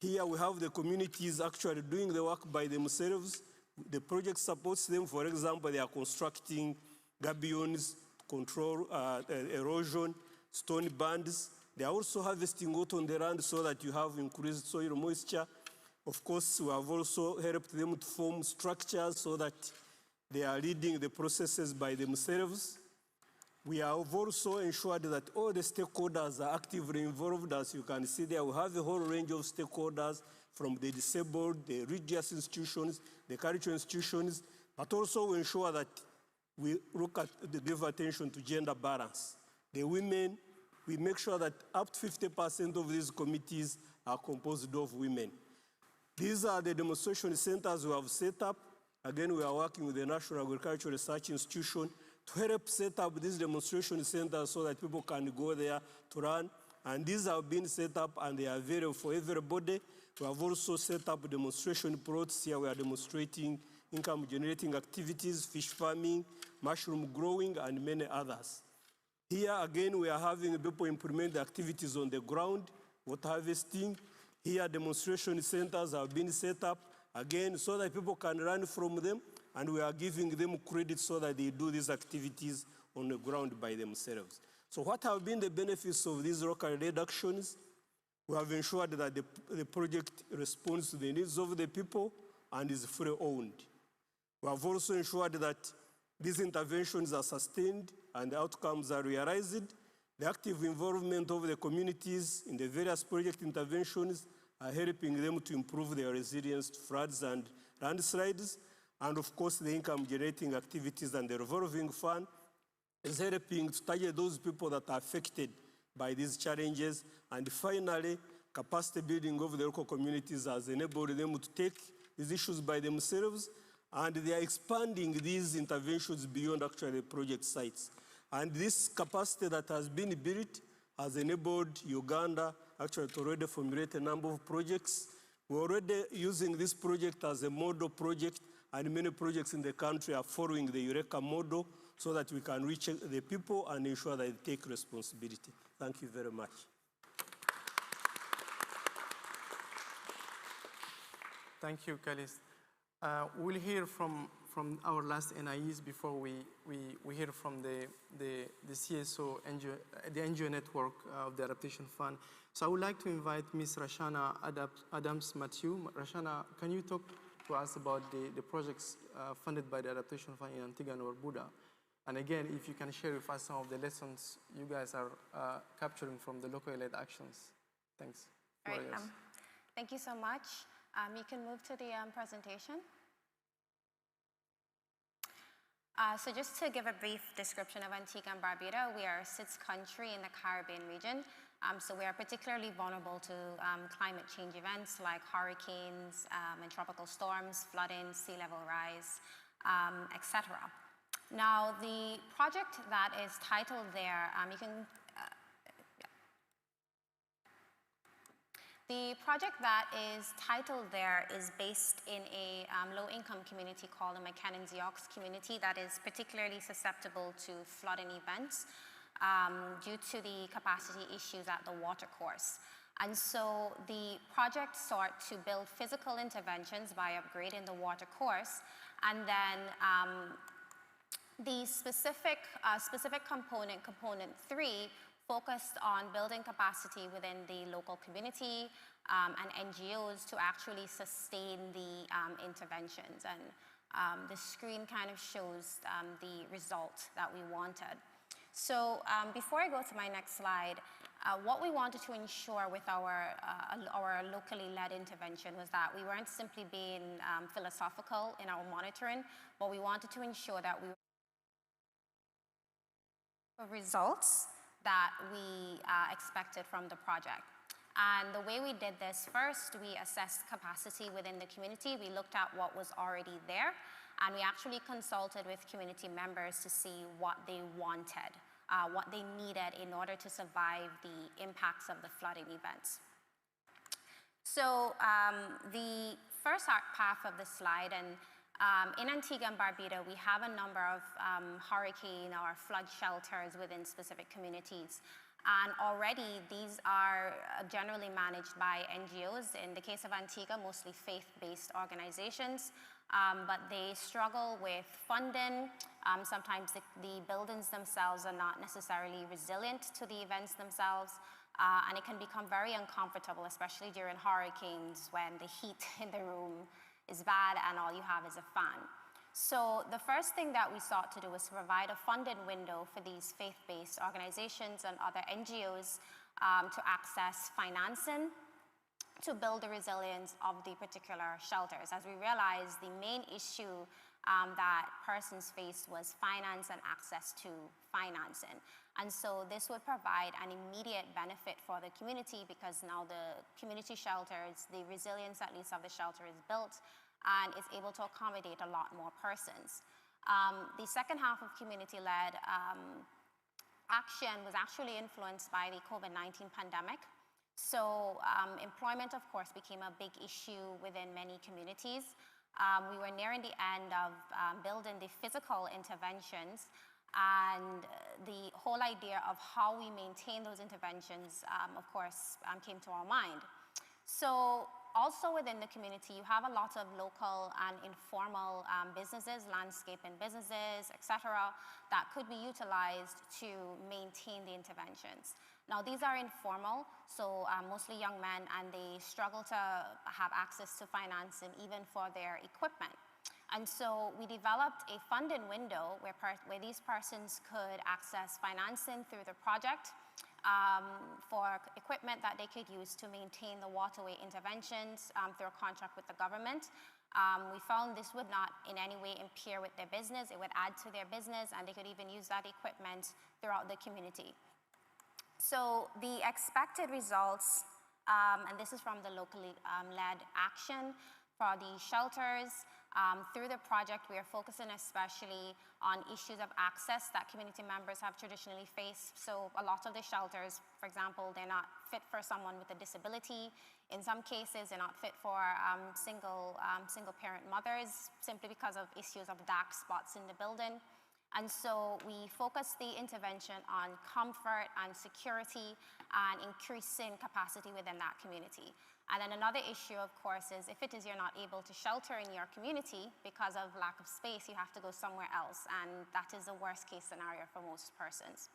Speaker 7: Here we have the communities actually doing the work by themselves. The project supports them. For example, they are constructing gabions, control erosion, stone bands. They are also harvesting water on the land so that you have increased soil moisture. Of course, we have also helped them to form structures so that they are leading the processes by themselves. We have also ensured that all the stakeholders are actively involved. As you can see there, we have a whole range of stakeholders from the disabled, the religious institutions, the cultural institutions, but also we ensure that we look at, give attention to gender balance. The women, we make sure that up to 50% of these committees are composed of women. These are the demonstration centers we have set up. Again, we are working with the National Agricultural Research Institution to help set up these demonstration centers so that people can go there to run. And these have been set up and they are available for everybody. We have also set up demonstration plots. Here we are demonstrating income-generating activities, fish farming, mushroom growing, and many others. Here again, we are having people implement the activities on the ground, water harvesting. Here, demonstration centers have been set up, again, so that people can learn from them, and we are giving them credit so that they do these activities on the ground by themselves. So what have been the benefits of these local-led actions? We have ensured that the project responds to the needs of the people and is fully owned. We have also ensured that these interventions are sustained and the outcomes are realized. The active involvement of the communities in the various project interventions are helping them to improve their resilience to floods and landslides. And of course, the income-generating activities and the revolving fund is helping to target those people that are affected by these challenges. And finally, capacity building of the local communities has enabled them to take these issues by themselves, and they are expanding these interventions beyond actually project sites. And this capacity that has been built has enabled Uganda actually to already formulate a number of projects. We're already using this project as a model project, and many projects in the country are following the Eureka model so that we can reach the people and ensure that they take responsibility. Thank you very much.
Speaker 1: Thank you, Kalis. We'll hear from our last NIEs before we hear from the CSO NGO, the NGO network of the Adaptation Fund. So I would like to invite Ms. Rashana Adams-Matthew. Rashana, can you talk to us about the projects funded by the Adaptation Fund in Antigua and Barbuda? And again, if you can share with us some of the lessons you guys are capturing from the local-led actions. Thanks.
Speaker 8: All right, thank you so much. You can move to the presentation. So just to give a brief description of Antigua and Barbuda, we are a sixth country in the Caribbean region. So we are particularly vulnerable to climate change events like hurricanes and tropical storms, flooding, sea level rise, etc. Now, the project that is titled there, the project that is titled there is based in a low-income community called the Mackenzie Ox community that is particularly susceptible to flooding events due to the capacity issues at the watercourse. And so the project sought to build physical interventions by upgrading the watercourse, and then the specific component 3, focused on building capacity within the local community and NGOs to actually sustain the interventions. And the screen kind of shows the result that we wanted. So before I go to my next slide, what we wanted to ensure with our locally led intervention was that we weren't simply being philosophical in our monitoring, but we wanted to ensure that we were results that we expected from the project. And the way we did this, first, we assessed capacity within the community. We looked at what was already there, and we actually consulted with community members to see what they wanted, what they needed in order to survive the impacts of the flooding events. So the first half of the slide, and in Antigua and Barbuda, we have a number of hurricane or flood shelters within specific communities. And already these are generally managed by NGOs. In the case of Antigua, mostly faith-based organizations, but they struggle with funding. Sometimes the buildings themselves are not necessarily resilient to the events themselves. And it can become very uncomfortable, especially during hurricanes when the heat in the room is bad and all you have is a fan. So the first thing that we sought to do was to provide a funding window for these faith-based organizations and other NGOs to access financing to build the resilience of the particular shelters. As we realized, the main issue that persons faced was finance and access to financing. And so this would provide an immediate benefit for the community because now the community shelters, the resilience at least of the shelter is built and is able to accommodate a lot more persons. The second half of community-led action was actually influenced by the COVID-19 pandemic. So employment, of course, became a big issue within many communities. We were nearing the end of building the physical interventions, and the whole idea of how we maintain those interventions, of course, came to our mind. So also within the community, you have a lot of local and informal businesses, landscaping businesses, etc., that could be utilized to maintain the interventions. Now, these are informal, so mostly young men, and they struggle to have access to financing even for their equipment. And so we developed a funding window where these persons could access financing through the project for equipment that they could use to maintain the waterway interventions through a contract with the government. We found this would not in any way impair with their business. It would add to their business, and they could even use that equipment throughout the community. So the expected results, and this is from the locally led action for the shelters. Through the project, we are focusing especially on issues of access that community members have traditionally faced. So a lot of the shelters, for example, they're not fit for someone with a disability. In some cases, they're not fit for single parent mothers simply because of issues of dark spots in the building. And so we focus the intervention on comfort and security and increasing capacity within that community. And then another issue, of course, is if it is you're not able to shelter in your community because of lack of space, you have to go somewhere else. And that is the worst case scenario for most persons.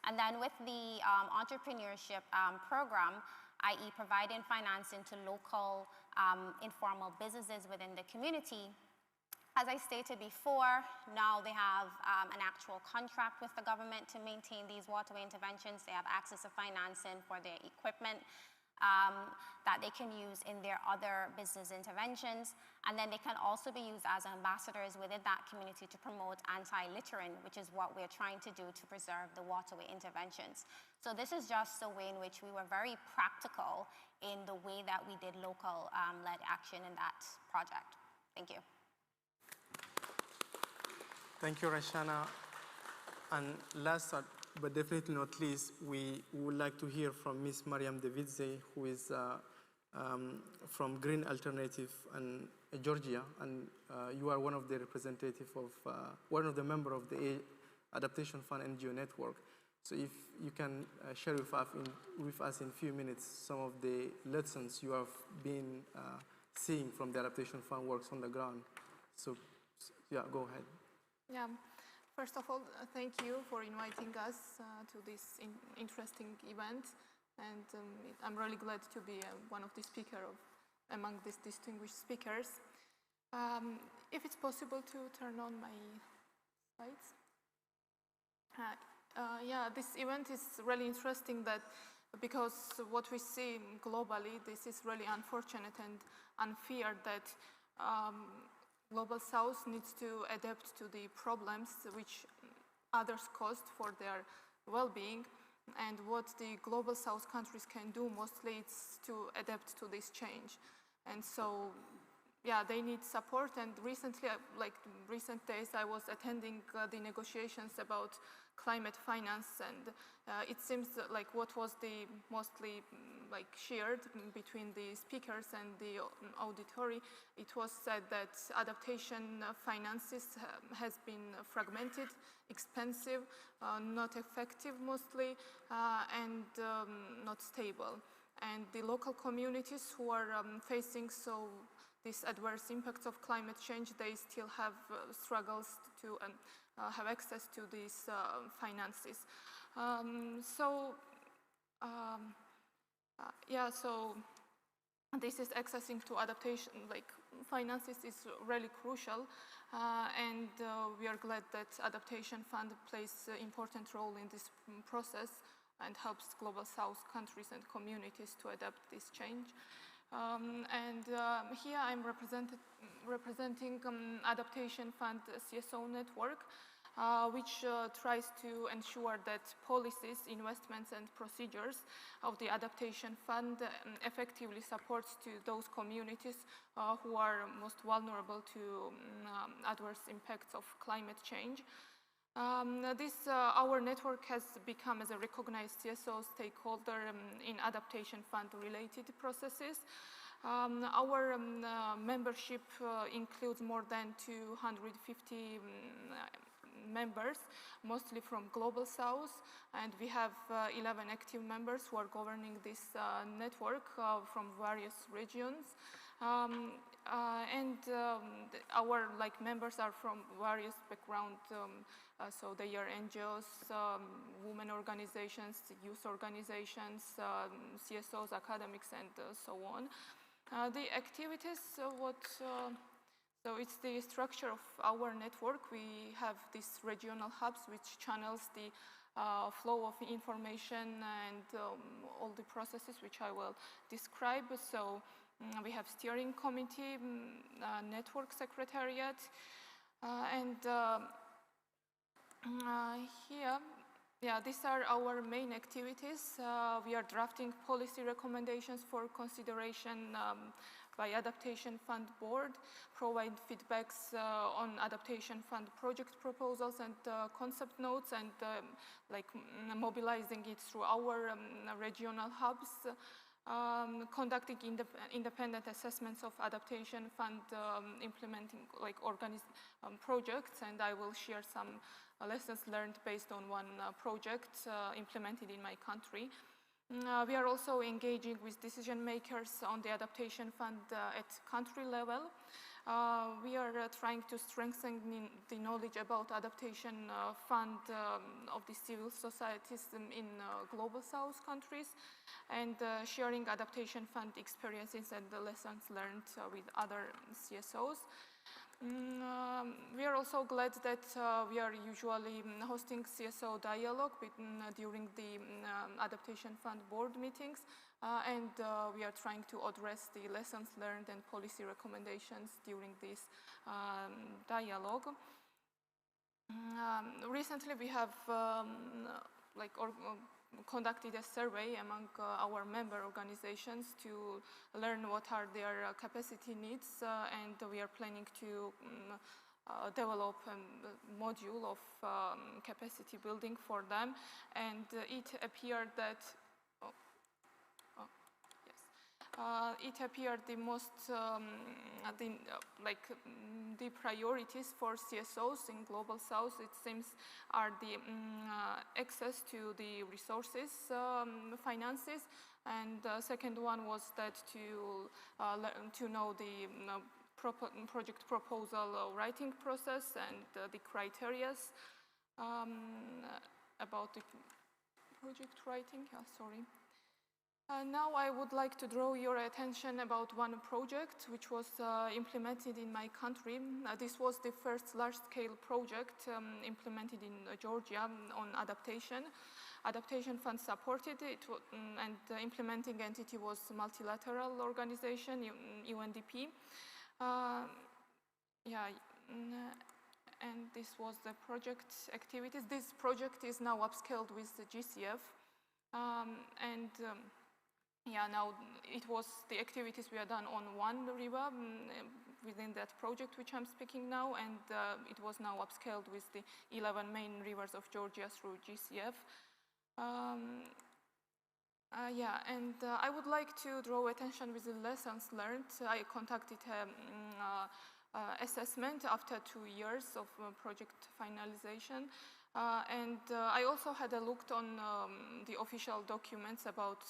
Speaker 8: And then with the entrepreneurship program, i.e. providing financing to local informal businesses within the community, as I stated before, now they have an actual contract with the government to maintain these waterway interventions. They have access to financing for their equipment that they can use in their other business interventions. And then they can also be used as ambassadors within that community to promote anti-littering, which is what we're trying to do to preserve the waterway interventions. So this is just a way in which we were very practical in the way that we did local led action in that project. Thank you.
Speaker 1: Thank you, Rashana. And last but definitely not least, we would like to hear from Ms. Mariam Davidze, who is from Green Alternative in Georgia, and you are one of the representative of, one of the member of the Adaptation Fund NGO network. So if you can share with us in a few minutes some of the lessons you have been seeing from the Adaptation Fund works on the ground. So yeah, go ahead.
Speaker 9: Yeah, first of all, thank you for inviting us to this interesting event, and I'm really glad to be one of the speakers among these distinguished speakers. If it's possible to turn on my slides. Yeah, this event is really interesting because what we see globally, this is really unfortunate and unfair that Global South needs to adapt to the problems which others caused for their well-being, and what the Global South countries can do mostly is to adapt to this change. And so, yeah, they need support, and recently, like recent days, I was attending the negotiations about climate finance, and it seems like what was the mostly shared between the speakers and the auditory, it was said that adaptation finances has been fragmented, expensive, not effective mostly, and not stable. And the local communities who are facing these adverse impacts of climate change, they still have struggles to have access to these finances. Yeah, so this is accessing to adaptation, finances is really crucial, and we are glad that Adaptation Fund plays an important role in this process and helps Global South countries and communities to adapt this change. Here I'm representing Adaptation Fund CSO network, which tries to ensure that policies, investments, and procedures of the Adaptation Fund effectively supports to those communities who are most vulnerable to adverse impacts of climate change. Our network has become as a recognized CSO stakeholder in Adaptation Fund related processes. Our membership includes more than 250 members, mostly from Global South, and we have 11 active members who are governing this network from various regions. Our members are from various backgrounds, so they are NGOs, women organizations, youth organizations, CSOs, academics, and so on. The activities, so it's the structure of our network. We have these regional hubs which channels the flow of information and all the processes which I will describe. So we have steering committee, network secretariat, and here, these are our main activities. We are drafting policy recommendations for consideration by Adaptation Fund board, provide feedbacks on Adaptation Fund project proposals and concept notes, and mobilizing it through our regional hubs, conducting independent assessments of Adaptation Fund implementing projects, and I will share some lessons learned based on one project implemented in my country. We are also engaging with decision makers on the Adaptation Fund at country level. We are trying to strengthen the knowledge about Adaptation Fund of the civil societies in Global South countries, and sharing Adaptation Fund experiences and the lessons learned with other CSOs. We are also glad that we are usually hosting CSO dialogue during the Adaptation Fund board meetings, and we are trying to address the lessons learned and policy recommendations during this dialogue. Recently we have conducted a survey among our member organizations to learn what are their capacity needs, and we are planning to develop a module of capacity building for them, and it appeared that it appeared the most the priorities for CSOs in Global South, it seems, are the access to the resources, finances, and the second one was that to know the project proposal writing process and the criteria about the project writing. Now I would like to draw your attention about one project which was implemented in my country. This was the first large-scale project implemented in Georgia on adaptation. Adaptation Fund supported it, and the implementing entity was multilateral organization, UNDP. And this was the project activities. This project is now upscaled with the GCF, now it was the activities we had done on one river within that project which I'm speaking now, and it was now upscaled with the 11 main rivers of Georgia through GCF. I would like to draw attention with the lessons learned. I conducted assessment after 2 years of project finalization. I also had a look on the official documents about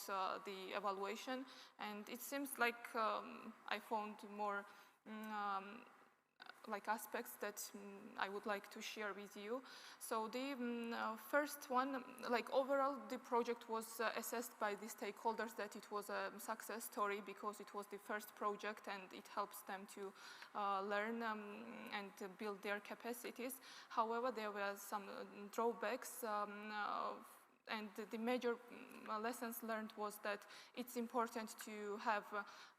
Speaker 9: the evaluation, and it seems like I found more aspects that I would like to share with you. So the first one, overall, the project was assessed by the stakeholders that it was a success story because it was the first project and it helps them to learn and to build their capacities. However, there were some drawbacks, and the major lessons learned was that it's important to have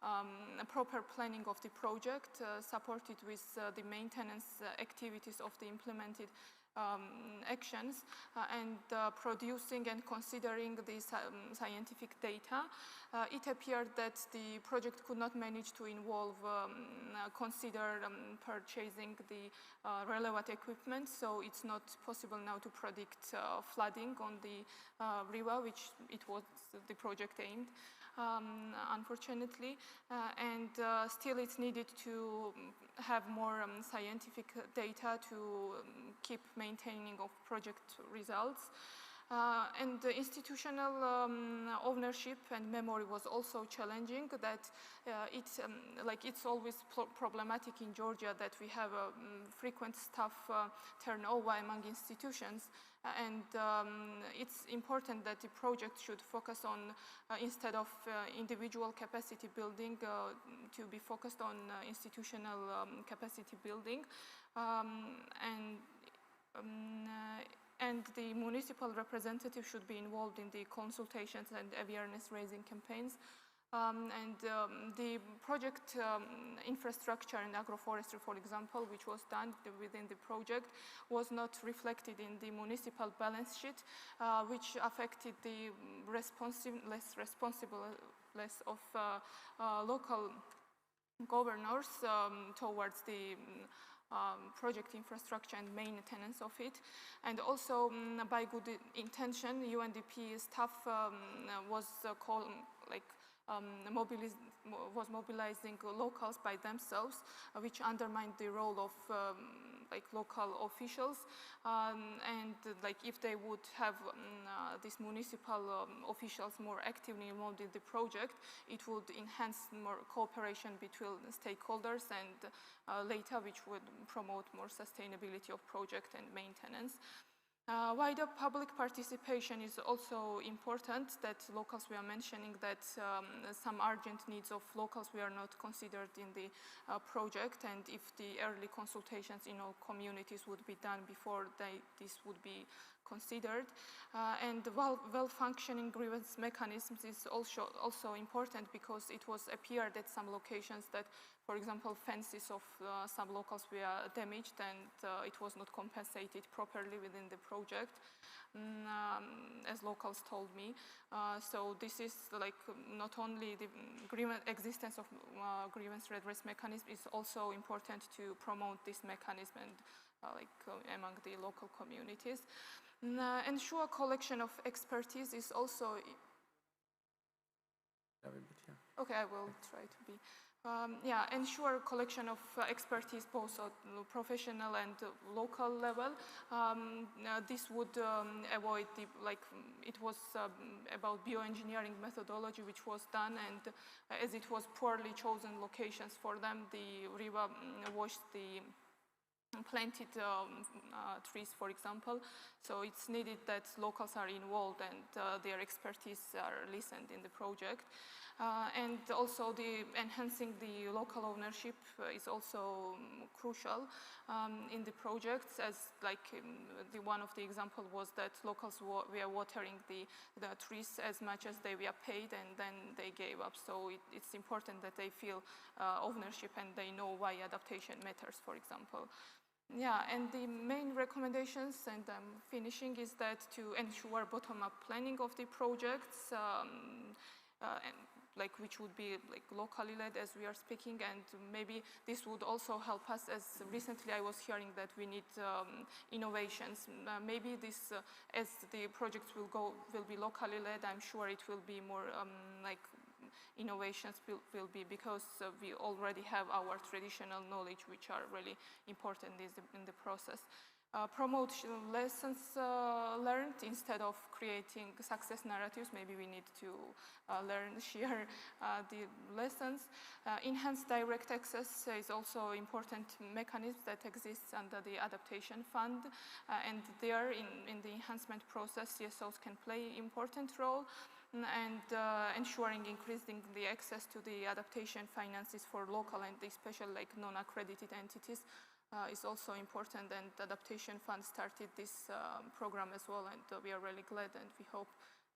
Speaker 9: a proper planning of the project, supported with the maintenance activities of the implemented actions, and producing and considering the scientific data. It appeared that the project could not manage to consider purchasing the relevant equipment, so it's not possible now to predict flooding on the river, which it was the project aimed. unfortunately, and still it's needed to have more scientific data to keep maintaining of project results. And the institutional ownership and memory was also challenging. That it's always problematic in Georgia that we have a frequent staff turnover among institutions, and it's important that the project should focus on instead of individual capacity building to be focused on institutional capacity building, and the municipal representative should be involved in the consultations and awareness-raising campaigns. The project infrastructure and agroforestry, for example, which was done within the project, was not reflected in the municipal balance sheet, which affected the responsiveness of local governors towards the project infrastructure and maintenance of it. And also by good intention, UNDP staff was mobilizing locals by themselves, which undermined the role of local officials, and if they would have these municipal officials more actively involved in the project, it would enhance more cooperation between stakeholders, and later which would promote more sustainability of project and maintenance. Wider public participation is also important. That locals, we are mentioning that some urgent needs of locals were not considered in the project, and if the early consultations in all communities would be done before this would be considered. And well-functioning grievance mechanisms is also important, because it was appeared at some locations that, for example, fences of some locals were damaged, and it was not compensated properly within the project, as locals told me. So this is not only the existence of grievance redress mechanism, is also important to promote this mechanism and among the local communities. Ensure collection of expertise is also. Okay, I will try to be. Ensure collection of expertise both at professional and local level. This would avoid it was about bioengineering methodology which was done, and as it was poorly chosen locations for them, the river washed the planted trees, for example. So it's needed that locals are involved and their expertise are listened in the project. And also the enhancing the local ownership is also crucial in the projects, as one of the example was that locals were watering the trees as much as they were paid, and then they gave up. So it's important that they feel ownership and they know why adaptation matters, for example. And the main recommendations, and I'm finishing, is that to ensure bottom-up planning of the projects, which would be locally led, as we are speaking, and maybe this would also help us, as recently I was hearing that we need innovations. Maybe this, as the projects will be locally led, I'm sure it will be more innovations will be, because we already have our traditional knowledge, which are really important in the process. Promote lessons learned instead of creating success narratives. Maybe we need to share the lessons. Enhance direct access is also important mechanism that exists under the Adaptation Fund, and there in the enhancement process, CSOs can play an important role. And ensuring increasing the access to the adaptation finances for local and especially non-accredited entities is also important. And Adaptation Fund started this program as well, and we are really glad, and we hope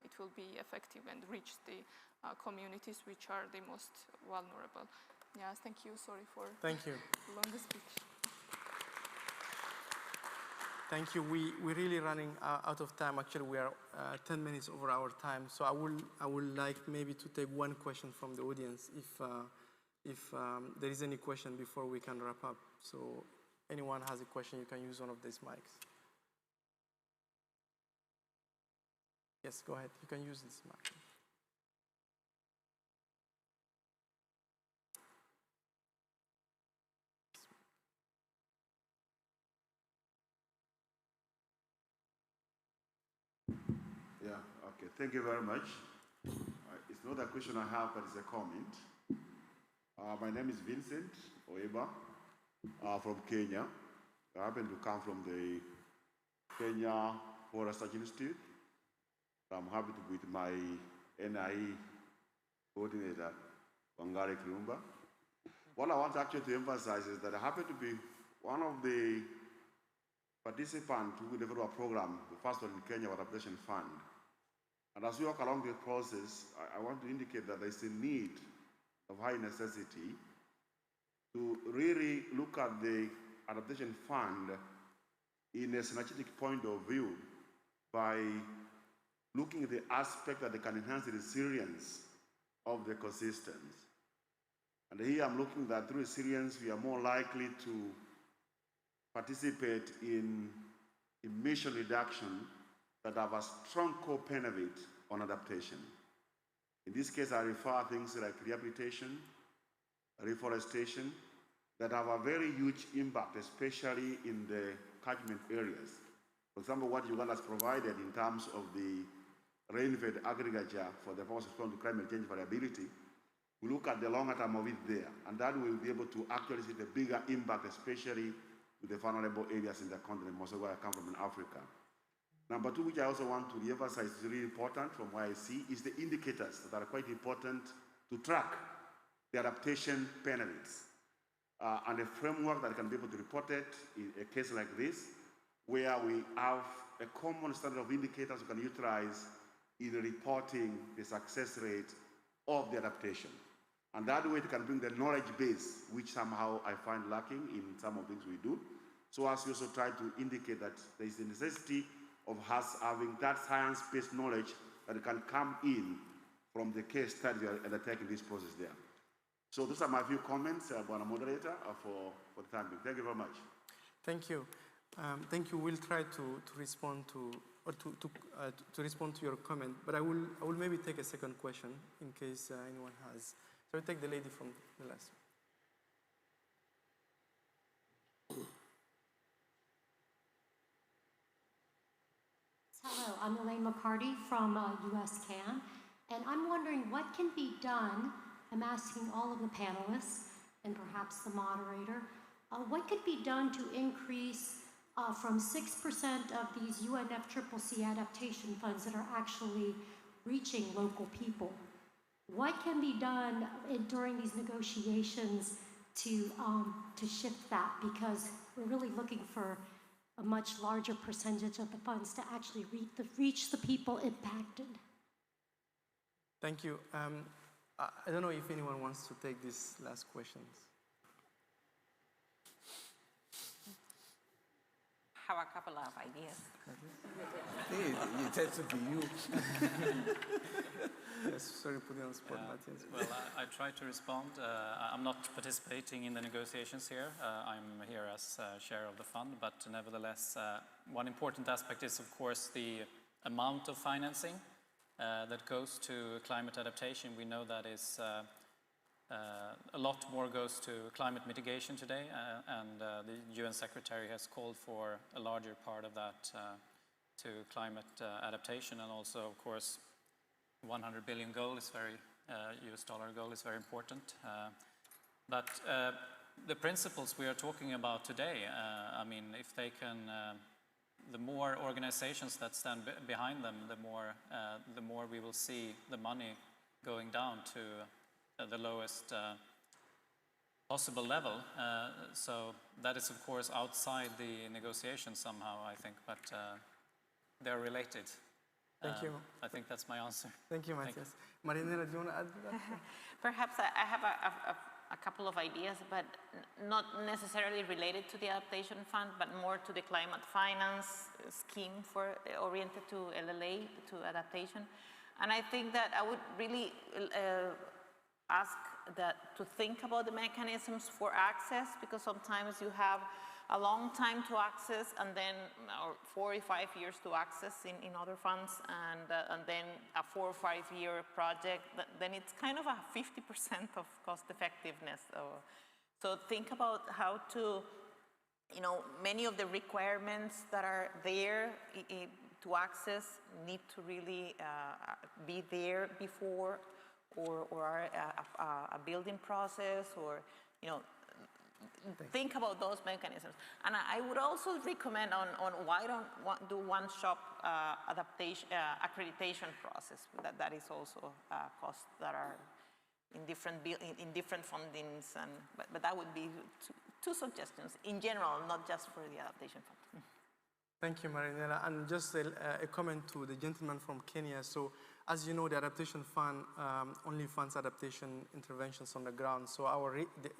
Speaker 9: it will be effective and reach the communities which are the most vulnerable. Thank you. Sorry for the long speech.
Speaker 1: Thank you. We're really running out of time. Actually, we are 10 minutes over our time. So I would like maybe to take one question from the audience, if there is any question before we can wrap up. So anyone has a question, you can use one of these mics. Yes, go ahead. You can use this mic.
Speaker 10: Thank you very much. It's not a question I have, but it's a comment. My name is Vincent Oeba from Kenya. I happen to come from the Kenya Forest Research Institute. I'm happy to be with my NIE coordinator, Wangari Kirumba. What I want actually to emphasize is that I happen to be one of the participants who developed a program, the first one in Kenya, Adaptation Fund. And as we walk along the process, I want to indicate that there's a need of high necessity to really look at the Adaptation Fund in a synergetic point of view by looking at the aspect that they can enhance the resilience of the ecosystems. And here I'm looking that through resilience, we are more likely to participate in emission reduction that have a strong co-benefit on adaptation. In this case, I refer things like rehabilitation, reforestation, that have a very huge impact, especially in the catchment areas. For example, what Uganda has provided in terms of the rain-fed agriculture for the forest response to climate change variability, we look at the longer term of it there, and that will be able to actually see the bigger impact, especially with the vulnerable areas in the continent, most of where I come from in Africa. Number two, which I also want to re-emphasize is really important from what I see, is the indicators that are quite important to track the adaptation benefits. And a framework that can be able to report it in a case like this, where we have a common standard of indicators we can utilize in reporting the success rate of the adaptation. And that way it can bring the knowledge base, which somehow I find lacking in some of the things we do. So as we also try to indicate that there is a necessity of us having that science-based knowledge that can come in from the case study and undertaking this process there. So those are my few comments, moderator, for the time being. Thank you very much.
Speaker 1: Thank you. Thank you. We'll try to respond to respond to your comment, but I will maybe take a second question in case anyone has. So I'll take the lady from the last.
Speaker 11: Hello, I'm Elaine McCarty from USCAN, and I'm wondering what can be done. I'm asking all of the panelists and perhaps the moderator, what could be done to increase from 6% of these UNFCCC adaptation funds that are actually reaching local people? What can be done during these negotiations to shift that? Because we're really looking for a much larger percentage of the funds to actually reach the people impacted.
Speaker 1: Thank you. I don't know if anyone wants to take these last questions.
Speaker 5: I have a couple of ideas.
Speaker 6: It has to be you.
Speaker 1: Yes, sorry, put you on the spot, Matthias.
Speaker 2: Well, I try to respond. I'm not participating in the negotiations here. I'm here as chair of the fund, but nevertheless, one important aspect is, of course, the amount of financing that goes to climate adaptation. We know that is a lot more goes to climate mitigation today, and the UN Secretary has called for a larger part of that to climate adaptation, and also, of course, $100 billion goal is very, US dollar goal is very important. But the principles we are talking about today, I mean, if they can, the more organizations that stand behind them, the more we will see the money going down to the lowest possible level. So that is, of course, outside the negotiation somehow, I think, but they're related.
Speaker 1: Thank you.
Speaker 2: I think that's my answer.
Speaker 1: Thank you, Matthias. Marinela, do you want to add to that?
Speaker 5: Perhaps I have a couple of ideas, but not necessarily related to the Adaptation Fund, but more to the climate finance scheme oriented to LLA, to adaptation. And I think that I would really ask that to think about the mechanisms for access, because sometimes you have a long time to access, and then 4 or 5 years to access in other funds, and then a 4 or 5 year project, then it's kind of a 50% of cost effectiveness. So think about how to, many of the requirements that are there, to access need to really be there before, or a building process, or think about those mechanisms. And I would also recommend on why don't do one-shop accreditation process. That is also costs that are in different fundings, but that would be two suggestions in general, not just for the Adaptation Fund.
Speaker 1: Thank you, Marinella. And just a comment to the gentleman from Kenya. So, as you know, the Adaptation Fund only funds adaptation interventions on the ground. So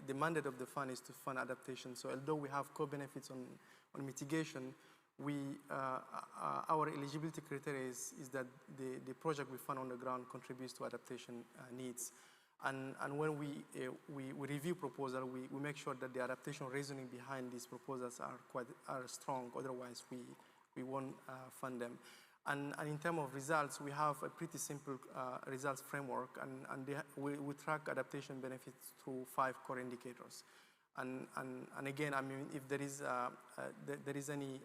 Speaker 1: the mandate of the fund is to fund adaptation. So although we have co-benefits on mitigation, our eligibility criteria is that the project we fund on the ground contributes to adaptation needs. And when we review proposal, we make sure that the adaptation reasoning behind these proposals are strong. Otherwise, we won't fund them. And in terms of results, we have a pretty simple results framework, and we track adaptation benefits through 5 core indicators. And again, I mean, if there is any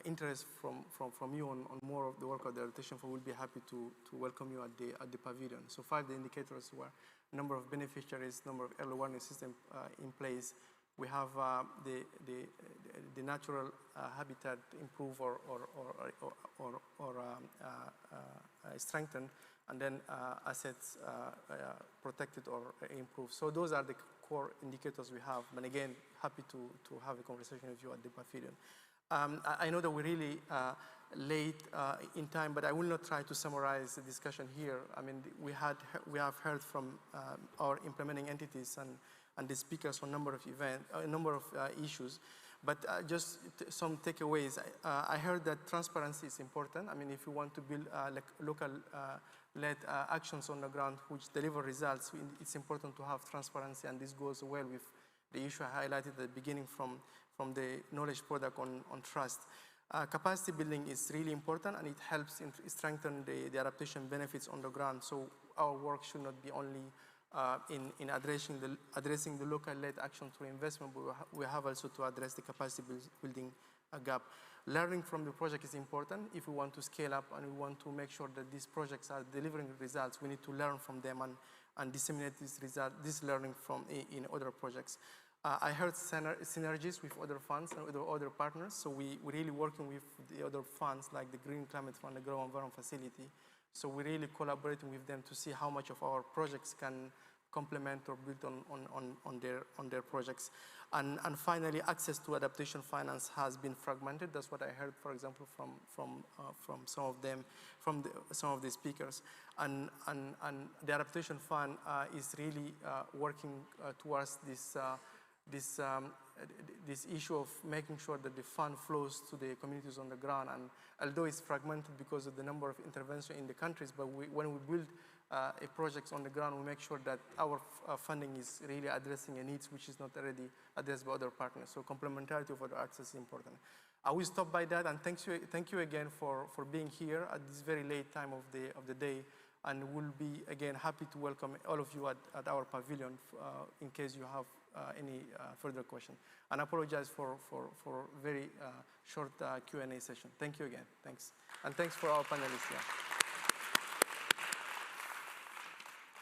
Speaker 1: interest from you on more of the work of the Adaptation Fund, we'll be happy to welcome you at the pavilion. So 5 indicators were number of beneficiaries, number of early warning system in place. We have the natural habitat improve or strengthened, and then assets protected or improved. So those are the core indicators we have. But again, happy to have a conversation with you at the pavilion. I know that we're really late in time, but I will not try to summarize the discussion here. I mean, we have heard from our implementing entities and the speakers on a number of issues, but just some takeaways. I heard that transparency is important. I mean, if you want to build like local-led actions on the ground which deliver results, it's important to have transparency, and this goes well with the issue I highlighted at the beginning from the knowledge product on trust. Capacity building is really important, and it helps strengthen the adaptation benefits on the ground. So our work should not be only in addressing the local-led action through investment, but we have also to address the capacity building gap. Learning from the project is important. If we want to scale up and we want to make sure that these projects are delivering results, we need to learn from them and disseminate this learning in other projects. I heard synergies with other funds and other partners, so we're really working with the other funds like the Green Climate Fund, the Grow Environment Facility. So we're really collaborating with them to see how much of our projects can complement or build on their projects. And finally, access to adaptation finance has been fragmented. That's what I heard, for example, from some of them, some of the speakers. And the Adaptation Fund is really working towards this issue of making sure that the fund flows to the communities on the ground. And although it's fragmented because of the number of interventions in the countries, but when we build a project on the ground, we make sure that our funding is really addressing a needs which is not already addressed by other partners. So complementarity of other access is important. I will stop by that, and thank you again for being here at this very late time of the day. And we'll be, again, happy to welcome all of you at our pavilion in case you have any further question. And I apologize for very short Q&A session. Thank you again. Thanks. And thanks for our panelists here.